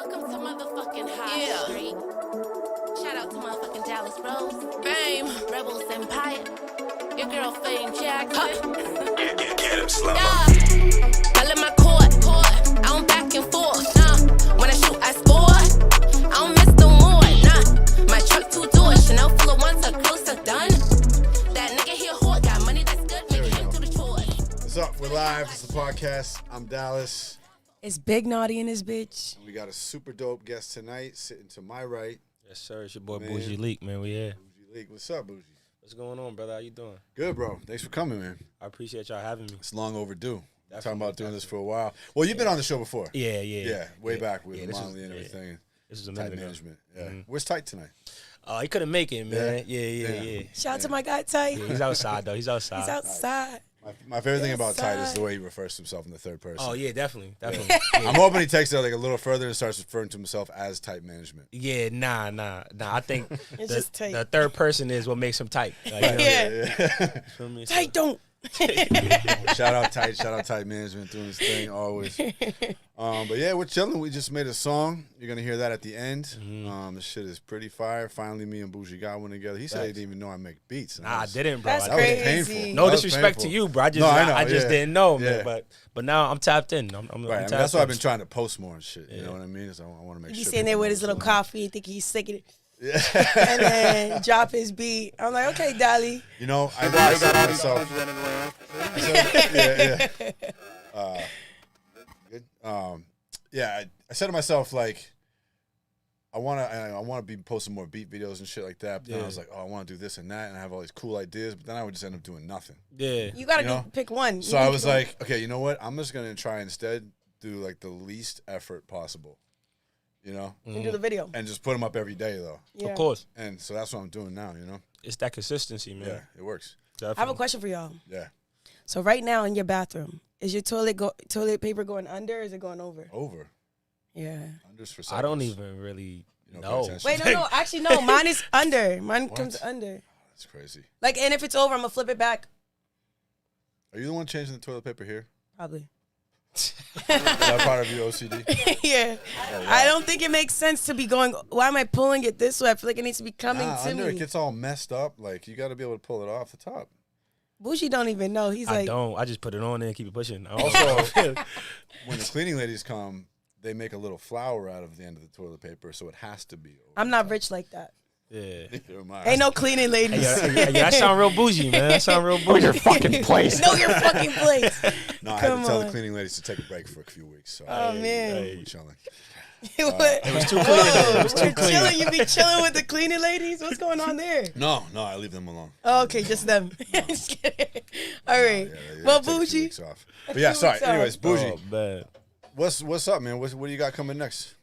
Welcome to motherfucking High Street. Shout out to motherfucking Dallas Rose. Fame. Rebels Empire. Your girl Fame Jackson. Get him slow. Yeah. I let my court. I don't back and forth. When I shoot, I score. I don't miss no more. My truck 2 doors. Chanel full of ones. A closer done. That nigga here whore got money that's good. Make him do the chores. What's up? We're live. It's the podcast. I'm Dallas. It's Big Naughty in this bitch. We got a super dope guest tonight sitting to my right. Yes, sir. It's your boy Man. Boujee Leek, man. We here. Boujee Leek. What's up, Boujee? What's going on, brother? How you doing? Good, bro. Thanks for coming, man. I appreciate y'all having me. It's long overdue. Definitely, Talking about doing this for a while. Well, you've been on the show before. Yeah. Yeah, way back with this Molly was- and everything. This is a Tight minute ago. management. Yeah. Mhm. Where's Tight tonight? He couldn't make it, man. Yeah. Shout out to my guy Ty. Yeah, he's outside, though. He's outside. He's outside. My favorite thing Yes, about Tight is sir. the way he refers to himself in the third person. Oh, yeah, definitely. I'm Yeah. hoping he takes it like a little further and starts referring to himself as Tight management. Yeah, nah. I think It's just tight. the third person is what makes him tight. Like, you know, Yeah. feel me? Tight don't. Shout out Tight management doing his thing always. But yeah, we're chilling. We just made a song. You're gonna hear that at the end. This shit is pretty fire. Finally, me and Boujee got one together. He said he Facts. didn't even know I make beats. And Nah, I didn't, bro. That's That was crazy. painful. No That was disrespect to painful. you, bro. I just, No, I know, I just yeah. didn't know, Yeah. man. But now I'm tapped in. I'm Right, I mean, tapped that's why I've in. been trying to post more and shit. You Yeah. know what I mean? So I want to make He sure. sitting there people with know his little what's going on. coffee, think he's sick of it, Yeah. and then drop his beat. I'm like, okay, Dolly. You know, I said to myself. Yeah. Good. I said to myself like, I want to be posting more beat videos and shit like that. But then I Yeah. was like, oh, I want to do this and that, and I have all these cool ideas. But then I would just end up doing nothing. Yeah. You gotta You know? pick one. So I was like, okay, you know what? I'm just gonna try instead do like the least effort possible. You know, and do the video. and just put them up every day though. Yeah. Of course. And so that's what I'm doing now. You know, It's that consistency, man. yeah, it works. I have a Definitely. question for y'all. Yeah, So right now in your bathroom, is your toilet paper going under or is it going over? over. Yeah. Unders for seconds. I don't even really You don't know. pay attention. Wait, no. Actually, no. Mine is under. Mine What? comes under. That's crazy. Like, and if it's over, I'm gonna flip it back. Are you the one changing the toilet paper here? Probably. Is that part of your OCD? Yeah. Oh, wow. I don't think it makes sense to be going, why am I pulling it this way? I feel like it needs to be coming Nah, to under me. it gets all messed up. Like you got to be able to pull it off the top. Boujee don't even know. He's I like, don't. I just put it on there and keep it pushing. Also, when the cleaning ladies come, they make a little flower out of the end of the toilet paper, so it has to be. Over I'm not rich like that. yeah. Neither am I. Ain't no cleaning ladies. Yeah, that sound real bougie, man. That sound real bougie. Your fucking place. Know your fucking place. No, I had Come to tell on. the cleaning ladies to take a break for a few weeks. So Oh, man. we're chilling. It was too clean. It was too We're clean. chilling. You be chilling with the cleaning ladies? What's going on there? No, I leave them alone. Oh, okay, just them. Just kidding. All right. Yeah, Well, take a few Boujee. weeks off. But yeah, sorry. weeks off. Anyways, Boujee, Oh, man. what's up, man? What do you got coming next?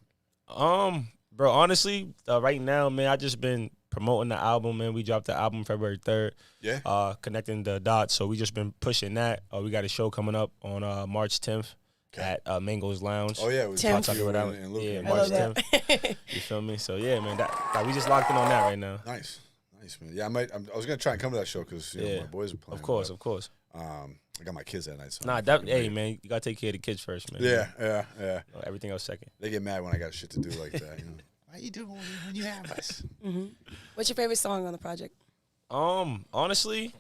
Bro, honestly, right now, man, I just been promoting the album, man. We dropped the album February 3rd. Yeah. Connecting the dots. So we just been pushing that. We got a show coming up on March 10th at Mango's Lounge. Oh yeah, it was Tim. I'll talk about that. and Luke. Yeah, and I March love March. that. You feel me? So yeah, man, that we just locked in on that right now. Nice, man. Yeah, I was gonna try and come to that show because Yeah. my boys are playing. Of course. but, I got my kids that night. So Nah, I'm that fucking hey late. man, you gotta take care of the kids first, man. Yeah. Everything else second. They get mad when I got shit to do like that. You know? Why you doing when you have us? What's your favorite song on the project? Honestly,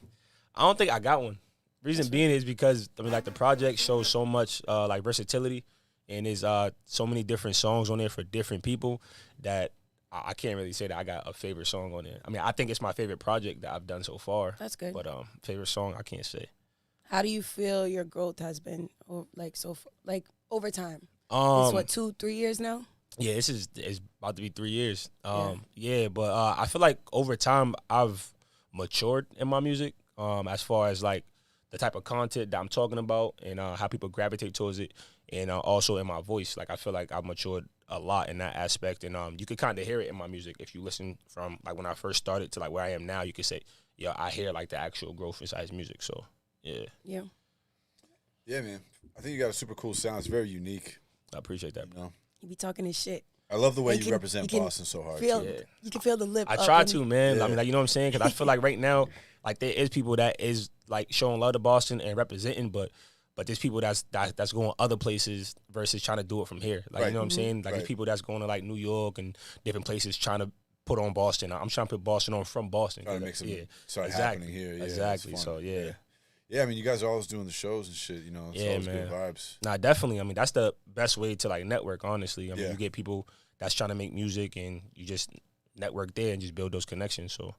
I don't think I got one. Reason being is because the project shows so much like versatility, and there's so many different songs on there for different people that I can't really say that I got a favorite song on there. I mean, I think it's my favorite project that I've done so far. That's good. But favorite song I can't say. How do you feel your growth has been, over time? Um, It's what, 2-3 years now? Yeah, it's about to be 3 years. Yeah. Yeah, but I feel like over time I've matured in my music. As far as like the type of content that I'm talking about and how people gravitate towards it, and also in my voice. Like I feel like I've matured a lot in that aspect, and you could kind of hear it in my music if you listen from like when I first started to like where I am now. You could say, yeah, I hear like the actual growth inside his music. So yeah, Yeah. Yeah, man. I think you got a super cool sound. It's very unique. I appreciate that, You bro. know, You be talking his shit. I love the way And you can- represent you can Boston so hard. Feel, too. Yeah. You can feel the lip. I up try and- to, man. Yeah. I mean, like, you know what I'm saying? Because I feel like right now, like, there is people that is, like, showing love to Boston and representing, but But there's people that's going other places versus trying to do it from here. Like, Right. you know what I'm saying? Like, Right. there's people that's going to, like, New York and different places trying to put on Boston. I'm trying to put Boston on from Boston. Trying to make some start exactly. happening here. Yeah, exactly. it's fun. So, yeah. Yeah, I mean, you guys are always doing the shows and shit, you know. It's always man. good vibes. Nah, definitely. I mean, that's the best way to, like, network, honestly. I mean, Yeah. you get people that's trying to make music and you just network there and just build those connections. So,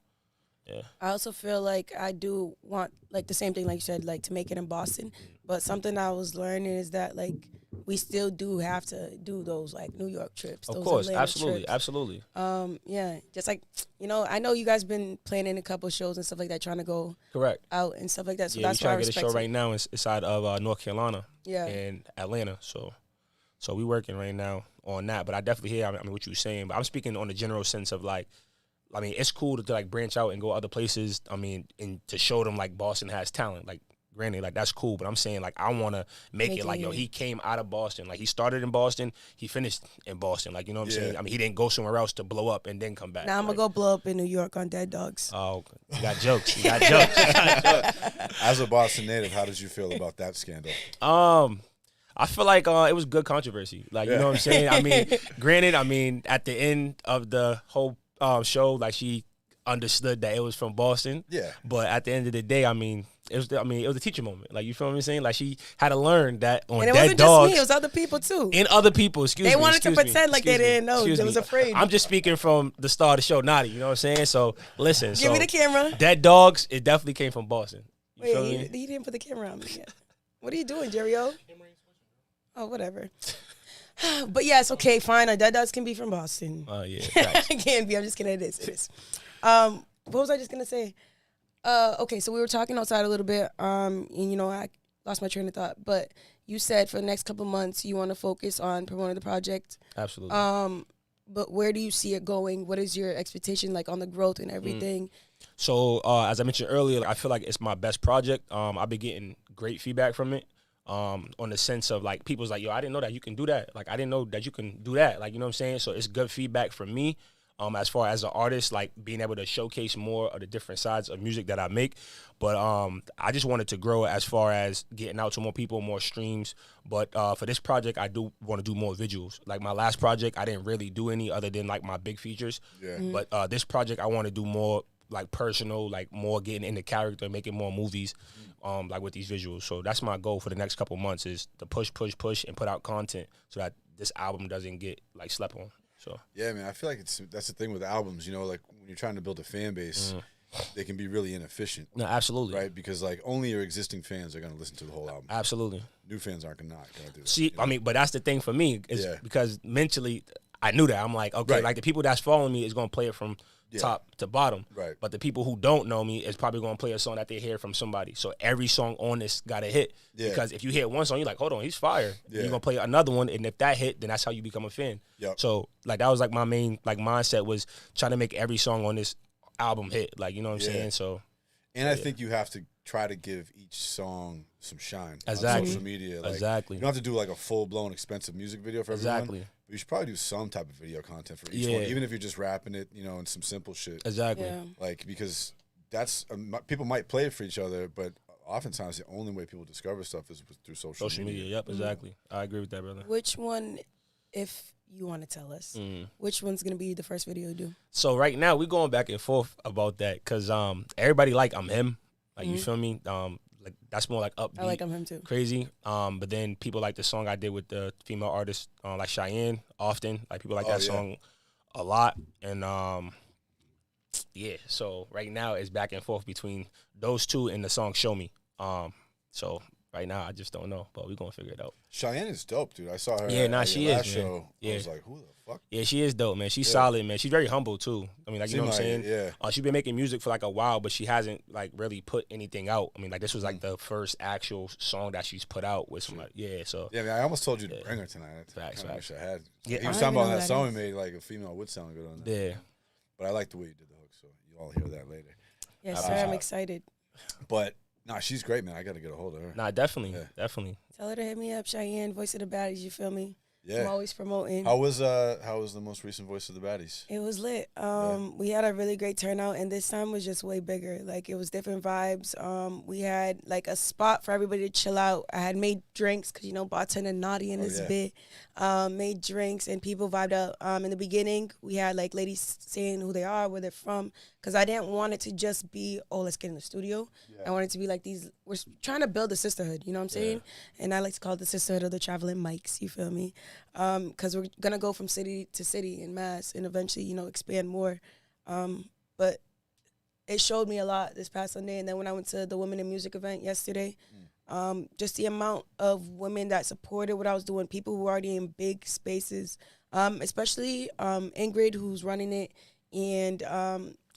yeah. I also feel like I do want, like, the same thing, like you said, like, to make it in Boston. But something I was learning is that, like, we still do have to do those, like, New York trips. Of those course. Atlanta Absolutely. trips. Absolutely. Yeah, just like, you know, I know you guys been planning a couple shows and stuff like that, trying to go Correct. out and stuff like that. So Yeah, we that's why I trying to get a respect show it. right now inside of North Carolina Yeah. and Atlanta. So we working right now on that. But I definitely hear, I mean, what you're saying. But I'm speaking on the general sense of, like, I mean, it's cool to like branch out and go other places. I mean, and to show them, like, Boston has talent. Like, granted, like, that's cool. But I'm saying, like, I want to make it like, yo, he came out of Boston. Like, he started in Boston. He finished in Boston. Like, you know what I'm saying? I mean, he didn't go somewhere else to blow up and then come back. Now I'm like, going to go blow up in New York on Dead Dogs. Oh, you got jokes. You got jokes. As a Boston native, how did you feel about that scandal? I feel like it was good controversy. Like, you know what I'm saying? I mean, granted, I mean, at the end of the whole show, like, she understood that it was from Boston. Yeah. But at the end of the day, I mean, it was a teacher moment. Like, you feel what I'm saying? Like, she had to learn that on And it Dead wasn't Dogs. just me, it was other people too. And other people, excuse me. They wanted to excuse me, pretend like they excuse me, didn't know. excuse They me. was afraid. I'm just speaking from the start of the show, Naughty. You know what I'm saying? So, listen. Give me the camera. Dead Dogs, it definitely came from Boston. You Wait, feel me? he didn't put the camera on me yet. What are you doing, Jerry-O? Oh, whatever. But yes, okay, fine. Dead Dogs can be from Boston. Oh, yeah. It can be. I'm just kidding. It is. What was I just gonna say? Okay, so we were talking outside a little bit. And you know, I lost my train of thought. But you said for the next couple months you want to focus on promoting the project. Absolutely. But where do you see it going? What is your expectation like on the growth and everything? So, as I mentioned earlier, I feel like it's my best project. I've been getting great feedback from it. On the sense of, like, people's like, yo, I didn't know that you can do that. Like, I didn't know that you can do that. Like, you know what I'm saying? So it's good feedback from me. As far as an artist, like, being able to showcase more of the different sides of music that I make. But I just wanted to grow as far as getting out to more people, more streams. But for this project, I do want to do more visuals. Like, my last project, I didn't really do any other than, like, my big features. Yeah. But this project, I want to do more, like, personal, like, more getting into character, making more movies, like, with these visuals. So that's my goal for the next couple months, is to push, and put out content so that this album doesn't get, like, slept on. So Yeah, man, I feel like that's the thing with albums, you know, like, when you're trying to build a fan base, they can be really inefficient. no, absolutely, Right? Because, like, only your existing fans are going to listen to the whole album. absolutely. New fans aren't going to do that. See, you know? I mean, but that's the thing for me, is Yeah. because mentally, I knew that. I'm like, okay, Right. like, the people that's following me is gonna play it from top to bottom. Right. But the people who don't know me is probably gonna play a song that they hear from somebody. So every song on this got to hit. Yeah. Because if you hear one song, you're like, hold on, he's fire. Yeah. You're gonna play another one, and if that hit, then that's how you become a fan. Yep. So, like, that was, like, my main, like, mindset, was trying to make every song on this album hit. Like, you know what I'm Yeah. saying? So And I think you have to try to give each song some shine Exactly. on social media. Like, Exactly. You don't have to do, like, a full-blown expensive music video for everyone. Exactly. But you should probably do some type of video content for each Yeah. one, even if you're just rapping it, you know, and some simple shit. exactly. Yeah. Like, because that's people might play it for each other, but oftentimes the only way people discover stuff is through social Media. Yep, exactly. I agree with that, brother. Which one, if you want to tell us, which one's gonna be the first video you do? So right now we're going back and forth about that, because everybody like I'm him, like, you feel me? Like, that's more like upbeat. I like him too. Crazy. But then people like the song I did with the female artist, like Cheyenne, often. Like, people like that song a lot. And yeah, so right now it's back and forth between those two and the song Show Me. So right now I just don't know, but we're gonna figure it out. Cheyenne is dope, dude. I saw her Yeah, at nah, your she last is, man. show. Yeah. I was like, who the fuck? Yeah, she is dope, man. She's solid, man. She's very humble too. I mean, like, you know what I'm saying? Seem like it, yeah. She's been making music for, like, a while, but she hasn't, like, really put anything out. I mean, like, this was, like, the first actual song that she's put out with somebody. Yeah, so Yeah, man, I almost told you to bring her tonight. I Facts, kinda facts. wish I had. Yeah, He was I talking don't about even know that that song we is. made, like, a female would sound good on that. yeah. But I like the way you did the hook, so you all hear that later. Yes, sir. I'm excited. But, nah, she's great, man. I got to get a hold of her. Nah, definitely, Yeah. definitely. Tell her to hit me up, Cheyenne, voice of the baddies. You feel me? Yeah. I'm always promoting. How was the most recent Voice of the Baddies? It was lit. We had a really great turnout, and this time was just way bigger. Like, it was different vibes. We had, like, a spot for everybody to chill out. I had made drinks, because, you know, bartender naughty in this bit. Made drinks, and people vibed out. In the beginning, we had, like, ladies saying who they are, where they're from, because I didn't want it to just be, oh, let's get in the studio. I wanted it to be like we're trying to build a sisterhood, you know what I'm saying? And I like to call it the sisterhood of the traveling mics, you feel me? Because we're going to go from city to city in Mass and eventually, you know, expand more. But it showed me a lot this past Sunday. And then when I went to the Women in Music event yesterday, just the amount of women that supported what I was doing, people who were already in big spaces, especially Ingrid, who's running it, and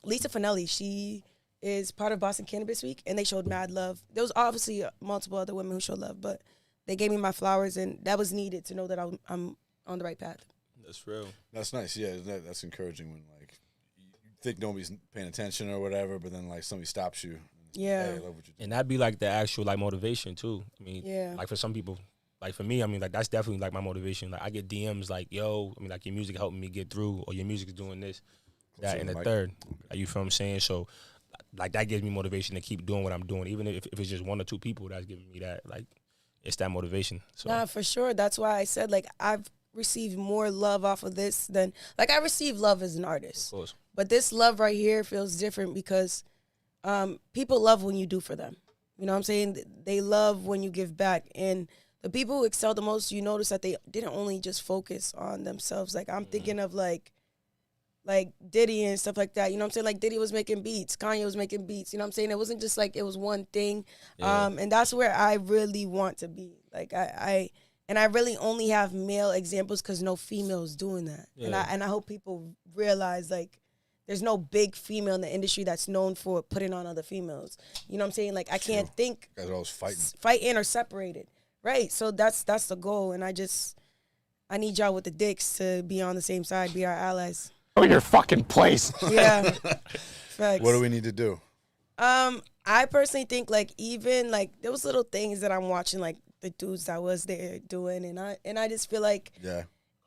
Lisa Finelli. She is part of Boston Cannabis Week, and they showed mad love. There was obviously multiple other women who showed love, but they gave me my flowers, and that was needed to know that I'm on the right path. That's real. That's nice. Yeah, that's encouraging when, like, you think nobody's paying attention or whatever, but then, like, somebody stops you. Yeah. Hey, I love what you're doing. And that'd be like the actual like motivation too. I mean, like for some people, like for me, I mean, like that's definitely like my motivation. Like I get DMs like, yo, I mean, like your music helping me get through, or your music is doing this, that, and the third. Like, you feel what I'm saying? So, like that gives me motivation to keep doing what I'm doing, even if it's just one or two people that's giving me that. Like, it's that motivation. So. Nah, for sure. That's why I said, like, I've received more love off of this than, like, I receive love as an artist. Of course. But this love right here feels different because people love when you do for them. You know what I'm saying? They love when you give back. And the people who excel the most, you notice that they didn't only just focus on themselves. Like, I'm thinking of, like Diddy and stuff like that. You know what I'm saying? Like, Diddy was making beats. Kanye was making beats. You know what I'm saying? It wasn't just, like, it was one thing. And that's where I really want to be. Like, I really only have male examples because no females doing that. Yeah. And I hope people realize, like, there's no big female in the industry that's known for putting on other females. You know what I'm saying? Like, I can't think. You guys are always fighting or separated. Right. So that's the goal. And I need y'all with the dicks to be on the same side, be our allies. Oh, your fucking place. Yeah. Facts. What do we need to do? I personally think, like, even, like, there was little things that I'm watching, like, the dudes that was there doing, and I just feel like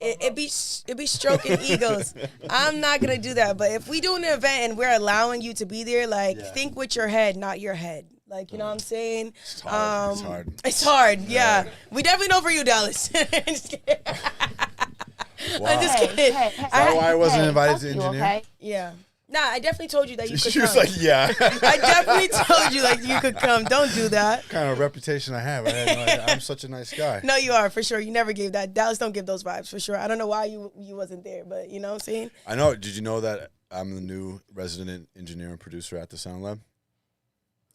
it be stroking egos. I'm not gonna do that, but if we do an event and we're allowing you to be there, like, think with your head, not your head. Like, you know what I'm saying? It's hard. It's hard, yeah. We definitely know for you, Dallas. Wow. I'm just kidding. Is that why I wasn't invited to engineer? Okay? Yeah. Nah, I definitely told you that you could She come. was like, yeah. I definitely told you, like, you could come. Don't do that. What kind of reputation I have. I had no idea. I'm such a nice guy. No, you are, for sure. You never gave that. Dallas don't give those vibes, for sure. I don't know why you wasn't there, but you know what I'm saying? I know. Did you know that I'm the new resident engineer and producer at the Sound Lab?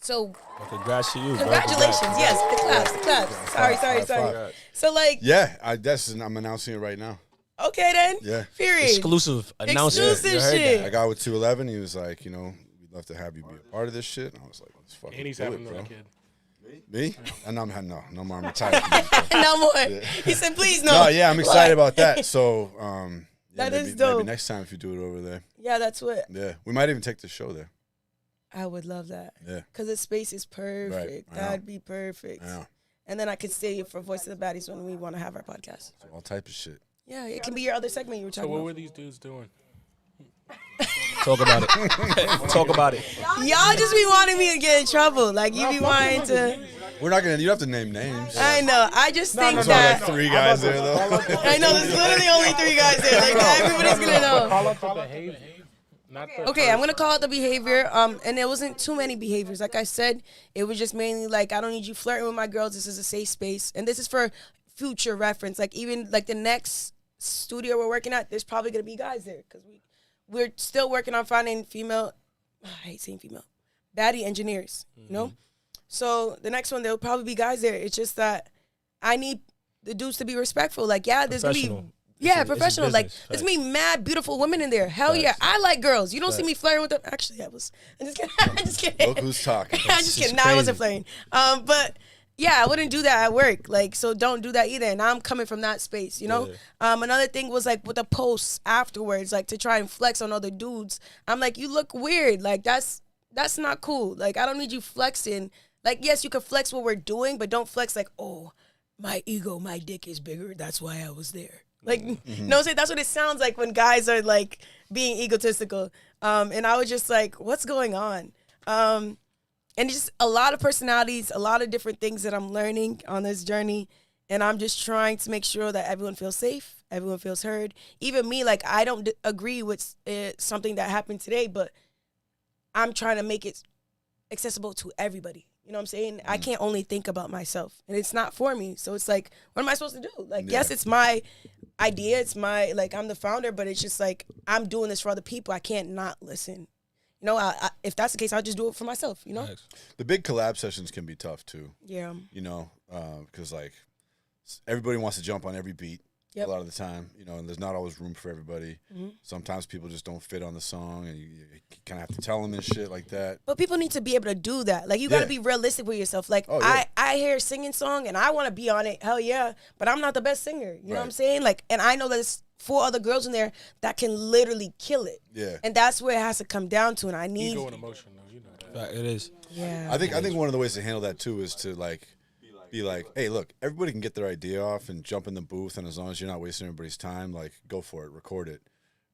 So, Well, congrats to you, bro. congratulations. Congrats. Yes, the claps. Sorry. Congrats. So, like, Yeah, I'm announcing it right now. okay then. Yeah. Period. Exclusive announcement. Exclusive You heard shit. that. I got with 211. He was like, you know, we'd love to have you be a part of this shit. And I was like, let's fucking And he's do having it, another bro. kid. Me? And no more. I'm retired. No more. He said, please, no. No, yeah, I'm excited about that. So, That maybe, is dope. Maybe next time if you do it over there. Yeah, that's what. Yeah, we might even take the show there. I would love that. Yeah. Because the space is perfect. Right, I know. That'd be perfect. I know. And then I could stay for Voice of the Baddies when we want to have our podcast. So all type of shit. Yeah, it can be your other segment you were So talking what about. were these dudes doing? Talk about it. Talk about it. Y'all just be wanting me to get in trouble. Like, you be wanting to. We're not gonna. You don't have to name names. I know. I just think There's only that. like 3 guys there though. I know, there's literally only 3 guys there. Like, everybody's going to know. Call up the behavior. Not the Okay, I'm gonna call it the behavior. And there wasn't too many behaviors. Like I said, it was just mainly like, I don't need you flirting with my girls. This is a safe space, and this is for future reference. Like, even like the next studio we're working at, there's probably gonna be guys there because we're still working on finding female. I hate saying female, baddie engineers. You know, so the next one there'll probably be guys there. It's just that I need the dudes to be respectful. Like, yeah, there's gonna be. Professional. Yeah, It's a professional. Like, business. there's me mad beautiful women in there. Hell yeah. Facts. I like girls. You don't see Facts. me flirting with them. Actually, I'm just kidding. I'm just kidding. Look who's talking. I'm just kidding. No, I wasn't flirting. But yeah, I wouldn't do that at work. Like, so don't do that either. And I'm coming from that space, you know? Another thing was like with the posts afterwards, like to try and flex on other dudes. I'm like, you look weird. Like, that's not cool. Like, I don't need you flexing. Like, yes, you can flex what we're doing, but don't flex like, oh, my ego, my dick is bigger. That's why I was there. Like, you know what I'm saying? That's what it sounds like when guys are like being egotistical. And I was just like, what's going on? And just a lot of personalities, a lot of different things that I'm learning on this journey. And I'm just trying to make sure that everyone feels safe, everyone feels heard. Even me, like, I don't agree with something that happened today, but I'm trying to make it accessible to everybody. You know what I'm saying? I can't only think about myself, and it's not for me. So it's like, what am I supposed to do? Like, yes, it's my idea. It's my, like, I'm the founder, but it's just like, I'm doing this for other people. I can't not listen. You know, if that's the case, I'll just do it for myself, you know? The big collab sessions can be tough, too. Yeah. You know, because, like, everybody wants to jump on every beat. A lot of the time, you know, and there's not always room for everybody. Sometimes people just don't fit on the song, and you kind of have to tell them and shit like that. But people need to be able to do that. Like, you got to be realistic with yourself. Like, I hear a singing song, and I want to be on it. Hell yeah. But I'm not the best singer. You know what I'm saying? Like, and I know there's 4 other girls in there that can literally kill it. Yeah. And that's where it has to come down to, and I need... Ego and emotion, though. You know that. It is. Yeah. I think one of the ways to handle that, too, is to, like... be like, hey, look, everybody can get their idea off and jump in the booth, and as long as you're not wasting everybody's time, like, go for it, record it.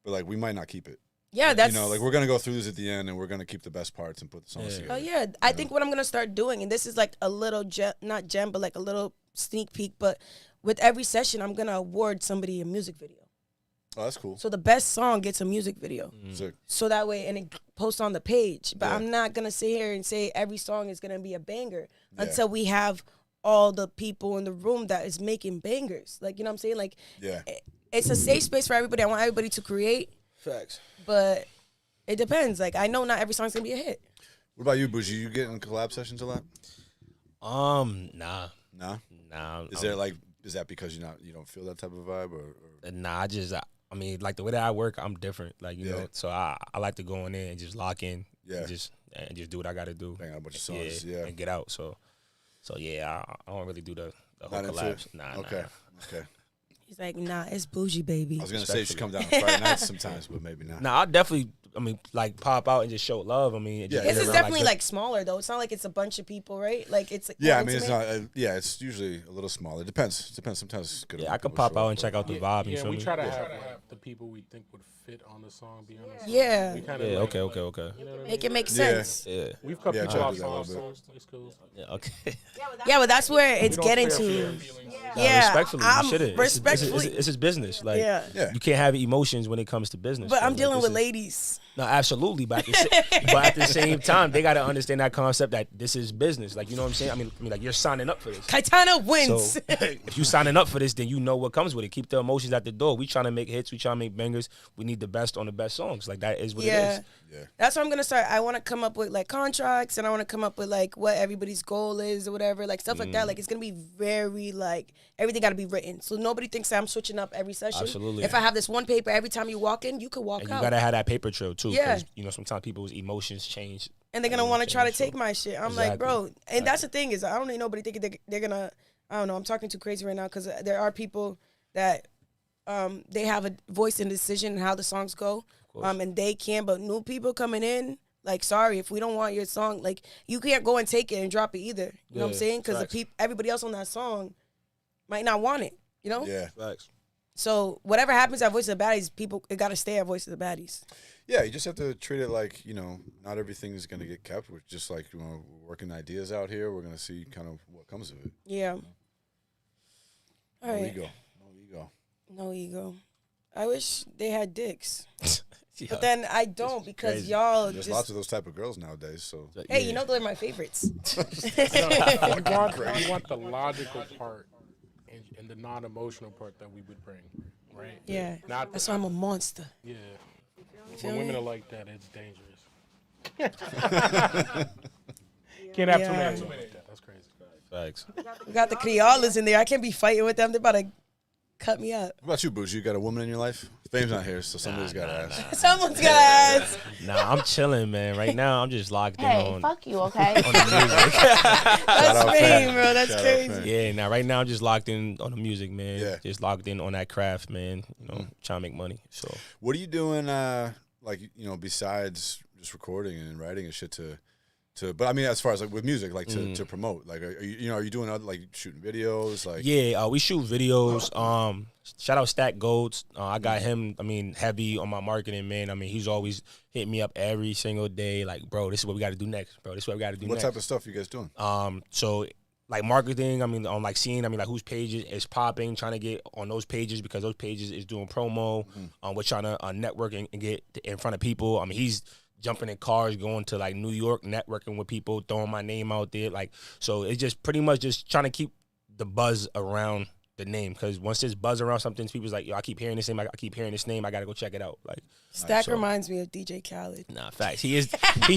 But, like, we might not keep it. Yeah, that's... You know, like, we're going to go through this at the end, and we're going to keep the best parts and put the songs together. Oh, yeah. I think what I'm going to start doing, and this is, like, a little, not gem, but, like, a little sneak peek, but with every session, I'm going to award somebody a music video. Oh, that's cool. So the best song gets a music video. Sick. So that way, and it posts on the page. But I'm not going to sit here and say every song is going to be a banger until we have... all the people in the room that is making bangers. Like, you know what I'm saying? Like, it's a safe space for everybody. I want everybody to create. Facts. But it depends. Like, I know not every song's going to be a hit. What about you, Boujee? You get in collab sessions a lot? Nah. Nah? Is that because you don't feel that type of vibe? Or? Nah, I mean, like, the way that I work, I'm different. Like, you know, so I like to go in there and just lock in. And just do what I got to do. Bang out a bunch of songs, and get out. So yeah, I don't really do the whole collabs. Nah. Okay. He's like, nah, it's Boujee, baby. I was gonna say you should come down on Friday nights sometimes, but maybe not. Nah, I'll definitely, like, pop out and just show love. I mean, this is definitely like smaller though. It's not like it's a bunch of people, right? Like it's it's not. It's usually a little smaller. It depends. Sometimes it's good. Yeah, I could pop out and check out the vibe. Yeah, we try to have the people we think would fit on the song be on the song. Yeah. Okay. You know what I mean? Make it make sense. Yeah. We've cut people off songs. It's cool. Yeah. Okay. Yeah, but that's where it's getting to. Yeah, respectfully, you shouldn't. Respectfully, it's his business. Like, Yeah. you can't have emotions when it comes to business. But I'm like, dealing with ladies. No, absolutely. But at the same time, they got to understand that concept that this is business. Like, you know what I'm saying? I mean, like, you're signing up for this. Kaitana wins. So if you signing up for this, then you know what comes with it. Keep the emotions at the door. We trying to make hits. We trying to make bangers. We need the best on the best songs. Like, that is what it is. Yeah. That's what I'm gonna start. I want to come up with like contracts, and I want to come up with like what everybody's goal is or whatever, like stuff like that. Like, it's gonna be very like everything got to be written, so nobody thinks that I'm switching up every session. Absolutely. If I have this one paper, every time you walk in, you could walk And out. you gotta have that paper trail too. Yeah. You know, sometimes people's emotions change. And they're gonna want to try to take my shit. I'm like, Exactly. bro. And that's the thing is, I don't need nobody thinking they're gonna. I don't know. I'm talking too crazy right now because there are people that they have a voice in decision in how the songs go, and they can. But new people coming in, like, sorry, if we don't want your song, like, you can't go and take it and drop it either. You know what I'm saying? Because everybody else on that song might not want it. You know? Yeah. Facts. So whatever happens at Voice of the Baddies, people, it got to stay at Voice of the Baddies. Yeah, you just have to treat it like, you know, not everything is going to get kept. We're just like, you know, we're working ideas out here. We're going to see kind of what comes of it. Yeah. All right. No ego. No ego. I wish they had dicks. Yeah. But then I don't because crazy. y'all There's just... lots of those type of girls nowadays, so. Hey, you know they're my favorites. You want the logical part and the non-emotional part that we would bring, right? Yeah. Not That's why I'm a monster. Yeah. feel When women me? are like that, it's dangerous. Can't have too many like that. That's crazy. Facts. We got the Criollas in there. I can't be fighting with them. They're about to cut me up. What about you, Boujee? You got a woman in your life? Fame's not here, so somebody's got to ask. Someone's got to ask. Nah, I'm chilling, man. Right now, I'm just locked in Hey, on fuck you, okay? the music. That's out fame, Fam. bro. That's Shout out crazy. Fam. Yeah, now right now I'm just locked in on the music, man. Yeah. Just locked in on that craft, man. You know, trying to make money. So What are you doing, like, you know, besides just recording and writing and shit to But I mean, as far as like with music, like to promote, like, are you doing other, like shooting videos, like? Yeah, we shoot videos. Shout out Stack Golds. I got him. I mean, heavy on my marketing, man. I mean, he's always hitting me up every single day. Like, bro, this is what we got to do next. Bro, this is what we got to do What next. type of stuff you guys doing? So like marketing, I mean, on like seeing, I mean, like whose pages is popping, trying to get on those pages because those pages is doing promo. We're trying to network and get in front of people. I mean, he's jumping in cars, going to like New York, networking with people, throwing my name out there. Like, so it's just pretty much just trying to keep the buzz around the name, because once there's buzz around something, people's like, yo, I keep hearing this name, I keep hearing this name, I gotta go check it out. Like, Stack reminds me of DJ Khaled. Nah, facts. He's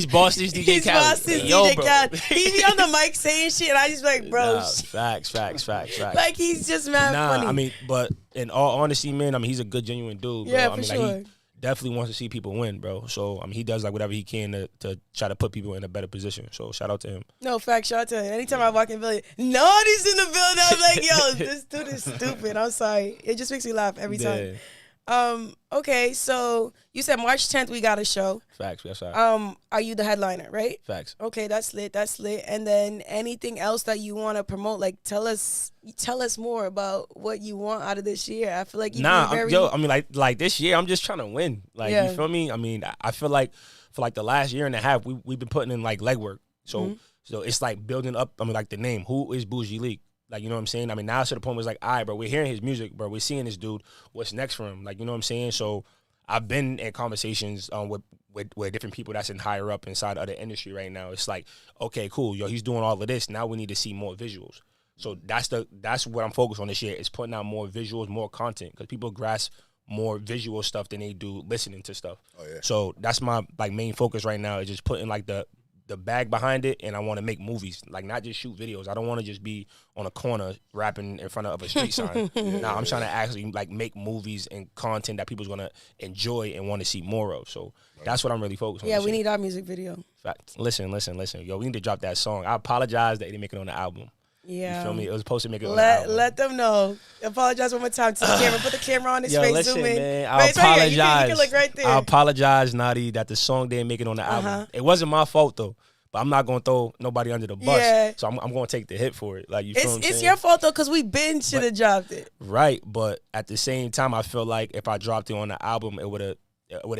Boston's DJ He's Khaled. Boston's Yo, DJ bro. Khaled. He be on the mic saying shit, and I just be like, bro, Nah, facts. like he's just mad funny. I mean, but in all honesty, man, I mean, he's a good, genuine dude, bro. Yeah, I mean, for like, sure. he definitely wants to see people win, bro. So, I mean, he does like whatever he can to try to put people in a better position. So, shout out to him. No, fact, shout out to him. Anytime I walk in Philly, nobody's in the building. I'm like, yo, this dude is stupid. I'm sorry. It just makes me laugh every time. Okay, so you said March 10th we got a show. Facts, that's right. Are you the headliner, right? Facts. Okay, that's lit. And then anything else that you want to promote? Like, tell us more about what you want out of this year. I feel like I mean, like this year, I'm just trying to win. Like, Yeah. you feel me? I mean, I feel like for like the last year and a half, we've been putting in like legwork. So it's like building up. I mean, like the name. Who is Boujee Leek? Like, you know what I'm saying? I mean, now it's to the point where it's like, all right, bro, we're hearing his music, bro. We're seeing this dude. What's next for him? Like, you know what I'm saying? So I've been in conversations with different people that's in higher up inside of the industry right now. It's like, okay, cool. Yo, he's doing all of this. Now we need to see more visuals. So that's what I'm focused on this year, is putting out more visuals, more content, because people grasp more visual stuff than they do listening to stuff. Oh, yeah. So that's my like main focus right now, is just putting like the bag behind it, and I want to make movies, like not just shoot videos. I don't want to just be on a corner rapping in front of a street sign. Nah, I'm trying to actually like make movies and content that people's gonna enjoy and want to see more of. So that's what I'm really focused on. Yeah, this we year. need our music video. Fact. Listen. Yo, we need to drop that song. I apologize that they didn't make it on the album. Yeah. You feel me? It was supposed to make it on the album. Let them know. Apologize one more time to the camera. Put the camera on his Yo, face. listen, Zoom in. man. I Wait, it's right here. apologize. You can look right there. I apologize, Nadi, that the song didn't make it on the album. It wasn't my fault though. But I'm not gonna throw nobody under the bus. Yeah. So I'm gonna take the hit for it. Like, you feel what I'm It's saying? your fault though, because we been should have dropped it. Right, but at the same time, I feel like if I dropped it on the album, it would have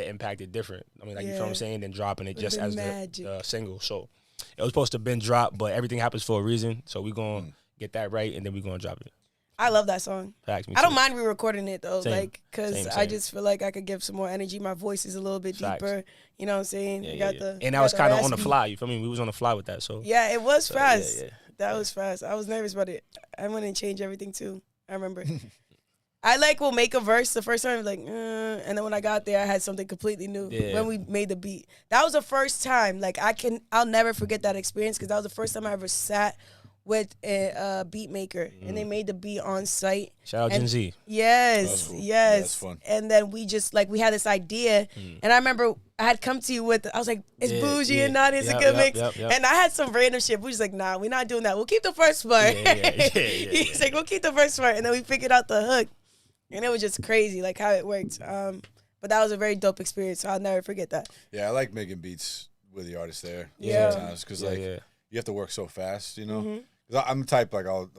impacted different. I mean, like, you feel what I'm saying? Than dropping it Would've just been as magic. the single. So it was supposed to have been dropped, but everything happens for a reason. So we gonna get that right, and then we gonna drop it. I love that song. Facts, me I don't too. mind re-recording it though, Same. like, cause Same. I just feel like I could give some more energy. My voice is a little bit Facts. deeper. You know what I'm saying? Yeah, You yeah, got yeah. the And that was kind of on the raspy. fly. You feel me? We was on the fly with that. So Yeah, it was fast. yeah. That was fast. I was nervous about it. I went and changed everything too. I remember. I will make a verse the first time, like, and then when I got there, I had something completely new. Yeah. When we made the beat, that was the first time. Like, I'll never forget that experience, because that was the first time I ever sat with a beat maker, and they made the beat on site. shout out And- Gen Z. Yes, That's cool. yes. That's fun. And then we just we had this idea, and I remember I had come to you with, I was like, it's Yeah, Boujee yeah. and Dallas, it's a Yep, good yep, mix. yep. And I had some random shit. We was like, nah, we're not doing that. We'll keep the first part. Yeah. He's like, we'll keep the first part, and then we figured out the hook, and it was just crazy, like how it worked. But that was a very dope experience, so I'll never forget that. Yeah, I like making beats with the artist there. Yeah. Sometimes, because Yeah, like yeah. you have to work so fast, you know. Mm-hmm. 'Cause I'm the type, like I'm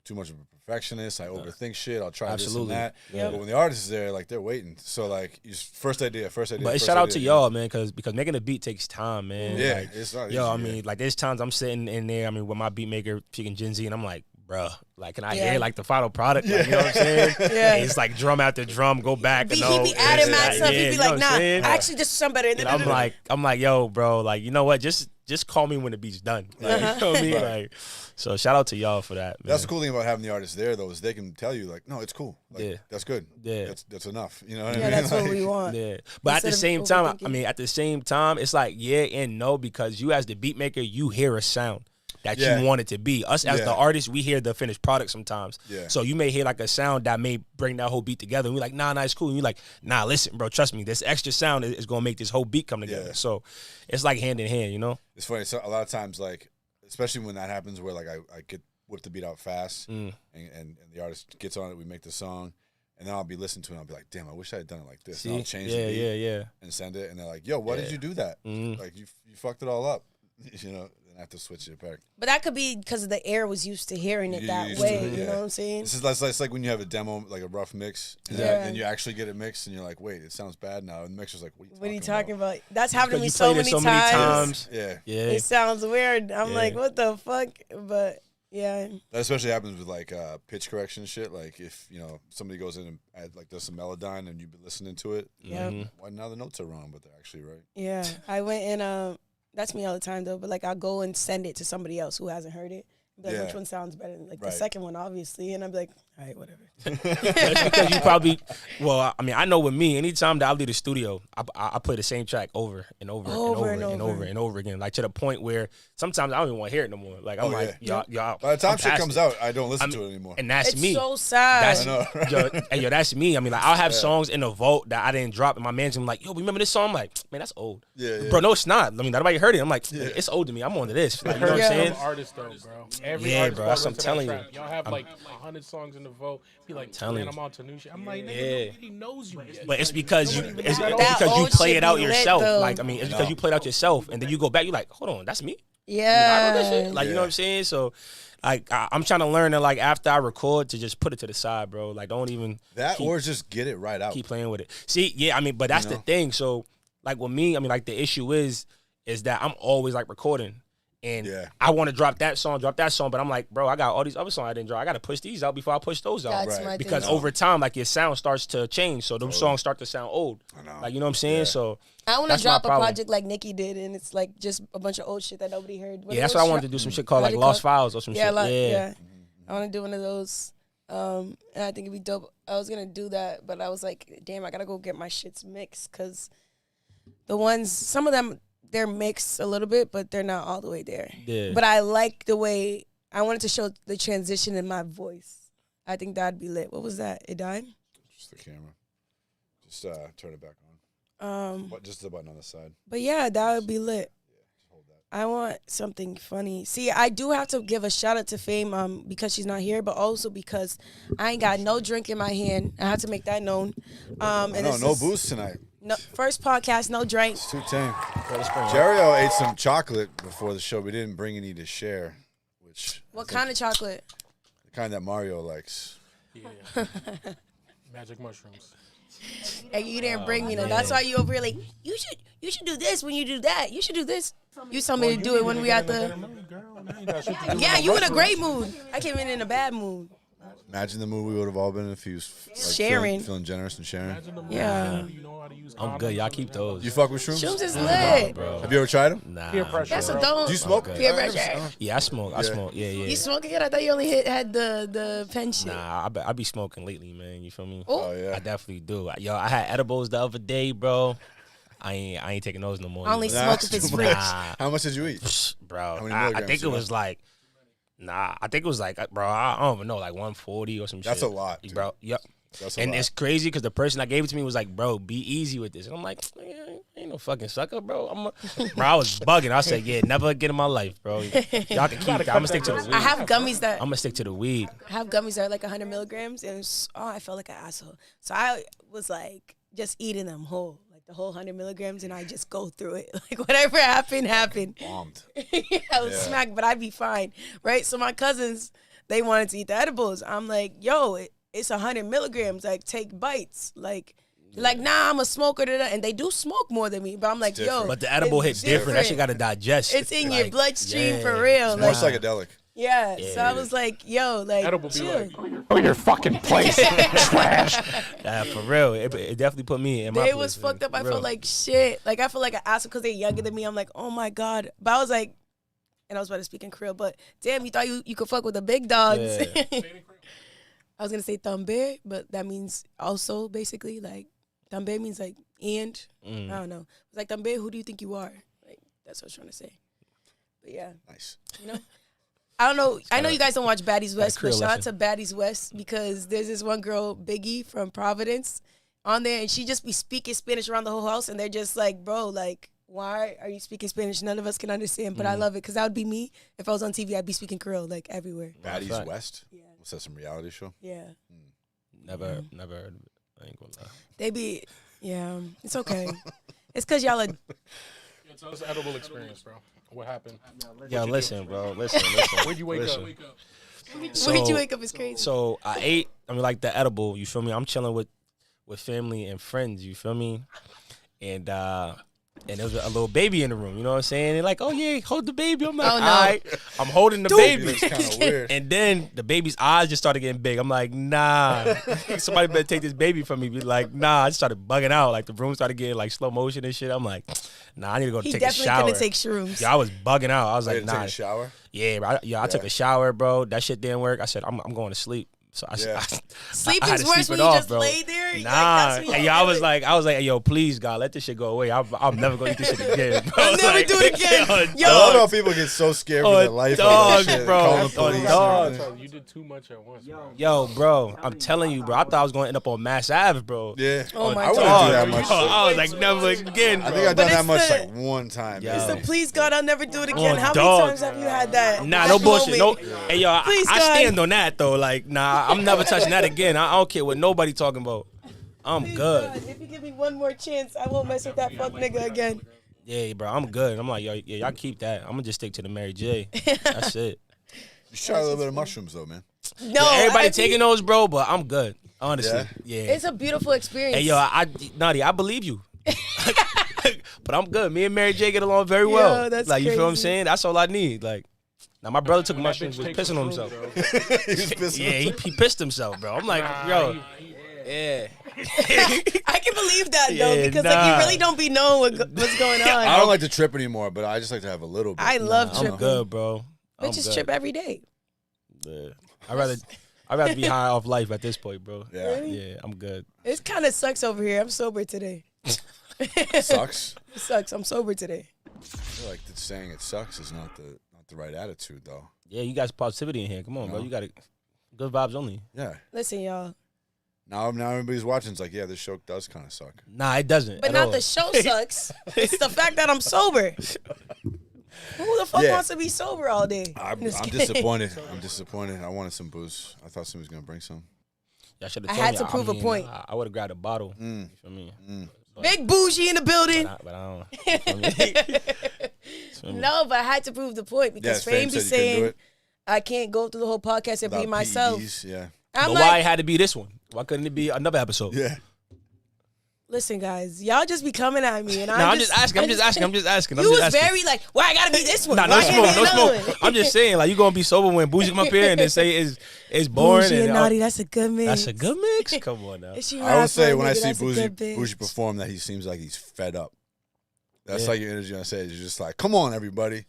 too much of a perfectionist. I overthink shit. I'll try Absolutely. this and that. Yeah. But when the artist is there, like, they're waiting. So like, first idea. But shout out to y'all, man, because making a beat takes time, man. Yeah, Like, it's not yo, I easy, mean, like, there's times I'm sitting in there, I mean, with my beat maker, freaking Gen Z, and I'm like, bruh, like, can I Yeah. hear like the final product? Like, you know what I'm saying? Yeah. And it's like drum after drum, go back. He and be adding mad stuff. He be like, nah, saying? actually, this is some better. And I'm like, yo, bro, like, you know what? Just call me when the beat's done. Like, you know what I mean? Like, so shout out to y'all for that, man. That's the cool thing about having the artist there, though, is they can tell you, like, no, it's cool. Like, Yeah. that's good. Yeah. That's enough. You know what I Yeah, mean? that's what Like, we want. Yeah, but at the Instead of same time, I overthinking. mean, at the same time, it's like yeah and no, because you as the beat maker, you hear a sound that Yeah. you want it to be. Us as Yeah. the artist, we hear the finished product sometimes. Yeah. So you may hear like a sound that may bring that whole beat together, and we're like, nah, it's cool. And you're like, nah, listen, bro, trust me, this extra sound is gonna make this whole beat come together. Yeah. So it's like hand in hand, you know. It's funny. So a lot of times, like, especially when that happens, where like I get whip the beat out fast, and the artist gets on it, we make the song, and then I'll be listening to it, and I'll be like, damn, I wish I had done it like this. And I'll change the beat yeah. and send it, and they're like, yo, why did you do that? Like, you fucked it all up. you know, then I have to switch it back. But that could be because the air was used to hearing it You're that used way. to it, You yeah. know what I'm saying? This is it's like when you have a demo, like a rough mix, and Yeah. then you actually get it mixed, and you're like, wait, it sounds bad now. And the mixer's like, What are you talking about? That's happened to me you so played it many so many times. times. Yeah. Yeah. It sounds weird. I'm Yeah. like, what the fuck? But yeah. That especially happens with like pitch correction shit. Like if you know somebody goes in and does some Melodyne and you've been listening to it, Yeah. why now the notes are wrong, but they're actually right. Yeah. I went and that's me all the time though, but like I'll go and send it to somebody else who hasn't heard it. Be like, Yeah. which one sounds better? Like the Right. second one, obviously. And I'm like, all right, whatever. That's because you probably, well, I mean, I know with me, anytime that I leave the studio, I play the same track over and over and over and over and over again, like to the point where sometimes I don't even want to hear it no more. Like I'm like, y'all. By the time I'm shit past comes it. out, I don't listen to it anymore. And that's It's me. so sad. That's I know, right? yo, that's me. I mean, like I'll have songs in the vault that I didn't drop, and my man's gonna be like, "Yo, remember this song?" I'm like, "Man, that's old." Yeah. Bro, no, it's not. I mean, nobody heard it. I'm like, it's old to me. I'm on to this. Like, you know what I'm saying? Some artists though, bro. Every Yeah, artist bro, falls that's what I'm into that telling you. trap. Y'all have like 100 songs in the vote. Be like, telling man, you. I'm on to new shit. I'm like, Yeah. nigga, nobody knows you yet. But it's because you That because you old play shit it out be lit, yourself. though. Like I mean, it's because you play it out yourself, and then you go back. You're like, hold on, that's me. I wrote that Yeah. shit. Like you know what I'm saying? So, like I'm trying to learn to like after I record to just put it to the side, bro. Like don't even That or just get it right out. keep playing with it. See, yeah, I mean, but that's the thing. So like with me, I mean, like the issue is that I'm always like recording. And I want to drop that song, but I'm like, bro, I got all these other songs I didn't drop. I got to push these out before I push those out. That's my Because thing. over time, like your sound starts to change. So those songs start to sound old. I know. Like, you know what I'm saying? Yeah. So I want to that's my drop a problem. project like Nikki did, and it's like just a bunch of old shit that nobody heard. yeah, that's what I wanted to do. Some shit called like Lost Files or some shit. Yeah. I want to do one of those, and I think it'd be dope. I was gonna do that, but I was like, damn, I gotta go get my shits mixed because the ones, some of them, they're mixed a little bit, but they're not all the way there. Yeah. But I like the way I wanted to show the transition in my voice. I think that'd be lit. What was that? It died. Just the camera. Just turn it back on. Just the button on the side. But yeah, that would be lit. I want something funny. See, I do have to give a shout out to Fame because she's not here, but also because I ain't got no drink in my hand. I have to make that known. And No, this no is- booze tonight. No, first podcast, no drink. It's too tame. Jerio ate some chocolate before the show. We didn't bring any to share, which What kind of chocolate? the kind that Mario likes. Yeah. Magic mushrooms. And you didn't bring me none. That's why you over here like, you should do this when you do that. You should do this. You told me to do it when we at the. Yeah, you in a great mood. I came in a bad mood. Imagine the mood we would have all been in if he was like, Sharing. feeling generous and sharing. Yeah. You know how to use I'm good. Y'all keep those. You fuck with shrooms? Shrooms is lit. bro. Have you ever tried them? Nah. Peer pressure. That's a bro. don't. Do you smoke? Peer I never- pressure. Yeah, I smoke. I smoke. Yeah. You smoking it? I thought you only had the pen shit. Nah, I be smoking lately, man. You feel me? Oh yeah. I definitely do. Yo, I had edibles the other day, bro. I ain't taking those no more. I only either. smoke if it's too free. much. Nah. How much did you eat? Bro. How many I milligrams think it you was like, I think it was like, bro, I don't even know, like 140 or some shit. That's a lot, dude. bro. Yep. That's a And lot. it's crazy because the person that gave it to me was like, bro, be easy with this. And I'm like, ain't no fucking sucker, bro. Bro, I was bugging. I said, yeah, never again in my life, bro. Y'all can keep that. I'm going to stick to the weed. I have gummies that I'm going to stick to the weed. are like 100 milligrams, and I felt like an asshole. So I was like just eating them whole, like the whole 100 milligrams, and I just go through it. Like whatever happened. Bombed. I was smacked, but I'd be fine, right? So my cousins, they wanted to eat the edibles. I'm like, yo, it's 100 milligrams. Like take bites, like nah, I'm a smoker, and they do smoke more than me. But I'm like, yo, But the edible it's hits different. That shit got to digest. It's in your Like, bloodstream yeah. for real. More Like, psychedelic. yeah. So I was like, yo, like, Edible be chill. like, Oh, your fucking place. Trash. For real. It definitely put me in my They place, was fucked up. for I real. felt like shit. Like I feel like an asshole because they're younger than me. I'm like, oh my god. But I was like, and I was about to speak in Creole, but damn, you thought you could fuck with the big dogs. Yeah. I was gonna say tambe, but that means also basically like tambe means like and. I don't know. It's like tambe, who do you think you are? Like that's what I was trying to say. But yeah, Nice. you know. I don't know. I know you guys don't watch Baddies West, but Creole shout out lesson. to Baddies West because there's this one girl, Biggie from Providence, on there, and she just be speaking Spanish around the whole house, and they're just like, bro, like, why are you speaking Spanish? None of us can understand, but I love it because that would be me. If I was on TV, I'd be speaking Creole, like, everywhere. Baddies fact. West. Yeah. What's that? Some reality show? Yeah. Never heard of it. I ain't gonna lie. They be, yeah, it's okay. It's because y'all are, it's an edible experience, bro. What happened? Yo, listen, bro. Listen. Where'd you wake up? Where'd you wake up is crazy. So I ate. I mean, like the edible. You feel me? I'm chilling with family and friends. You feel me? And there was a little baby in the room. You know what I'm saying? They're like, "Oh yeah, hold the baby." I'm like, Oh, no. "All right." I'm holding the baby. It's kind of weird. And then the baby's eyes just started getting big. I'm like, nah. Somebody better take this baby from me. Be like, nah. I just started bugging out. Like the room started getting like slow motion and shit. I'm like, nah. I need to go He take a definitely shower. couldn't take shrooms. Yeah, I was bugging out. I was I like, didn't take nah. a shower. Yeah, bro. I took a shower, bro. That shit didn't work. I said, I'm going to sleep. So I Yeah. I had Sleeping's to worse sleep when it you off, just bro. lay there. Nah, that's when and you yo, I feel was it. like, hey, yo, please, God, let this shit go away. I'm never gonna eat this shit again. Bro. I'll never do it again. Yo. I love how people get so scared for their life. over dogs, that shit. bro. Call the On police and dogs. everything. You did too much at once, bro. Yo, bro, I'm telling you, bro. I thought I was gonna end up on Mass Ave, bro. Yeah. Oh my I wouldn't God. do that much. Bro, shit. I was like, never again, bro. I think I've But done that it's much the- like one time. Yeah. It's maybe. the please God, I'll never do it again. Oh, How dog. many times have you had that? Nah, that no bullshit. No, moment? hey, yo, Please, I God. stand on that though. Like, nah, I'm never touching that again. I don't care what nobody talking about. I'm Please, good. God, if you give me one more chance, I won't mess with that fuck nigga again. Yeah, bro, I'm good. I'm like, yo, yeah, y'all keep that. I'm gonna just stick to the Mary J. That's it. You should try a little bit of mushrooms though, man. No, Everybody I- taking those, bro, but I'm good. Honestly, yeah. It's a beautiful experience. Hey, yo, Naughty, I believe you. But I'm good. Me and Mary J get along very well. Yo, that's like, you feel what I'm crazy. saying? That's all I need. Like, now my brother took When that mushrooms, bitch was takes pissing on the himself. fruit, bro. He was pissing Yeah, he pissed himself, bro. I'm like, yo, yeah. I can believe that though, Yeah, because like nah. you really don't be knowing what's going on. I don't like to trip anymore, but I just like to have a little bit. I love I'm tripping. good, bro. I'm Bitches good. trip every day. Yeah. I'd rather be high off life at this point, bro. Yeah. Yeah, I'm good. It kind of sucks over here. I'm sober today. Sucks. It sucks. I'm sober today. I feel like saying it sucks is not the right attitude though. Yeah, you got positivity in here. Come on, bro. No. You got it. Good vibes only. Yeah. Listen, y'all. Now everybody's watching. It's like, yeah, this show does kind of suck. Nah, it doesn't. But at not all. the show sucks. It's the fact that I'm sober. Who the fuck Yeah. wants to be sober all day? I'm Just kidding. disappointed. I'm disappointed. I wanted some booze. I thought somebody was gonna bring some. Y'all should I have told had me. to prove a point. I would have grabbed a bottle. Mm. You feel me? Big bougie in the building. But I don't. You feel me? Feel me? No, but I had to prove the point because Yes, Fame Fame be said you couldn't do saying it I can't go through the whole podcast and be without myself. PEDs. Yeah. I'm But why like, it had to be this one? Why couldn't it be another episode? Yeah. listen, guys, y'all just be coming at me, and No, I'm just asking. I'm just asking. You was very like, why I gotta be this one? Nah, no Why can't it smoke, be no another smoke. one? I'm just saying, like, you gonna be sober when Boujee come up here and then say it's boring. Bougie and and, naughty, that's a good mix. that's a good mix. Come on now. If she I would ride say for a when I nigga, see that's a good Boujee bitch. perform that he seems like he's fed up. That's Yeah. like your energy on stage. You're just like, come on, everybody.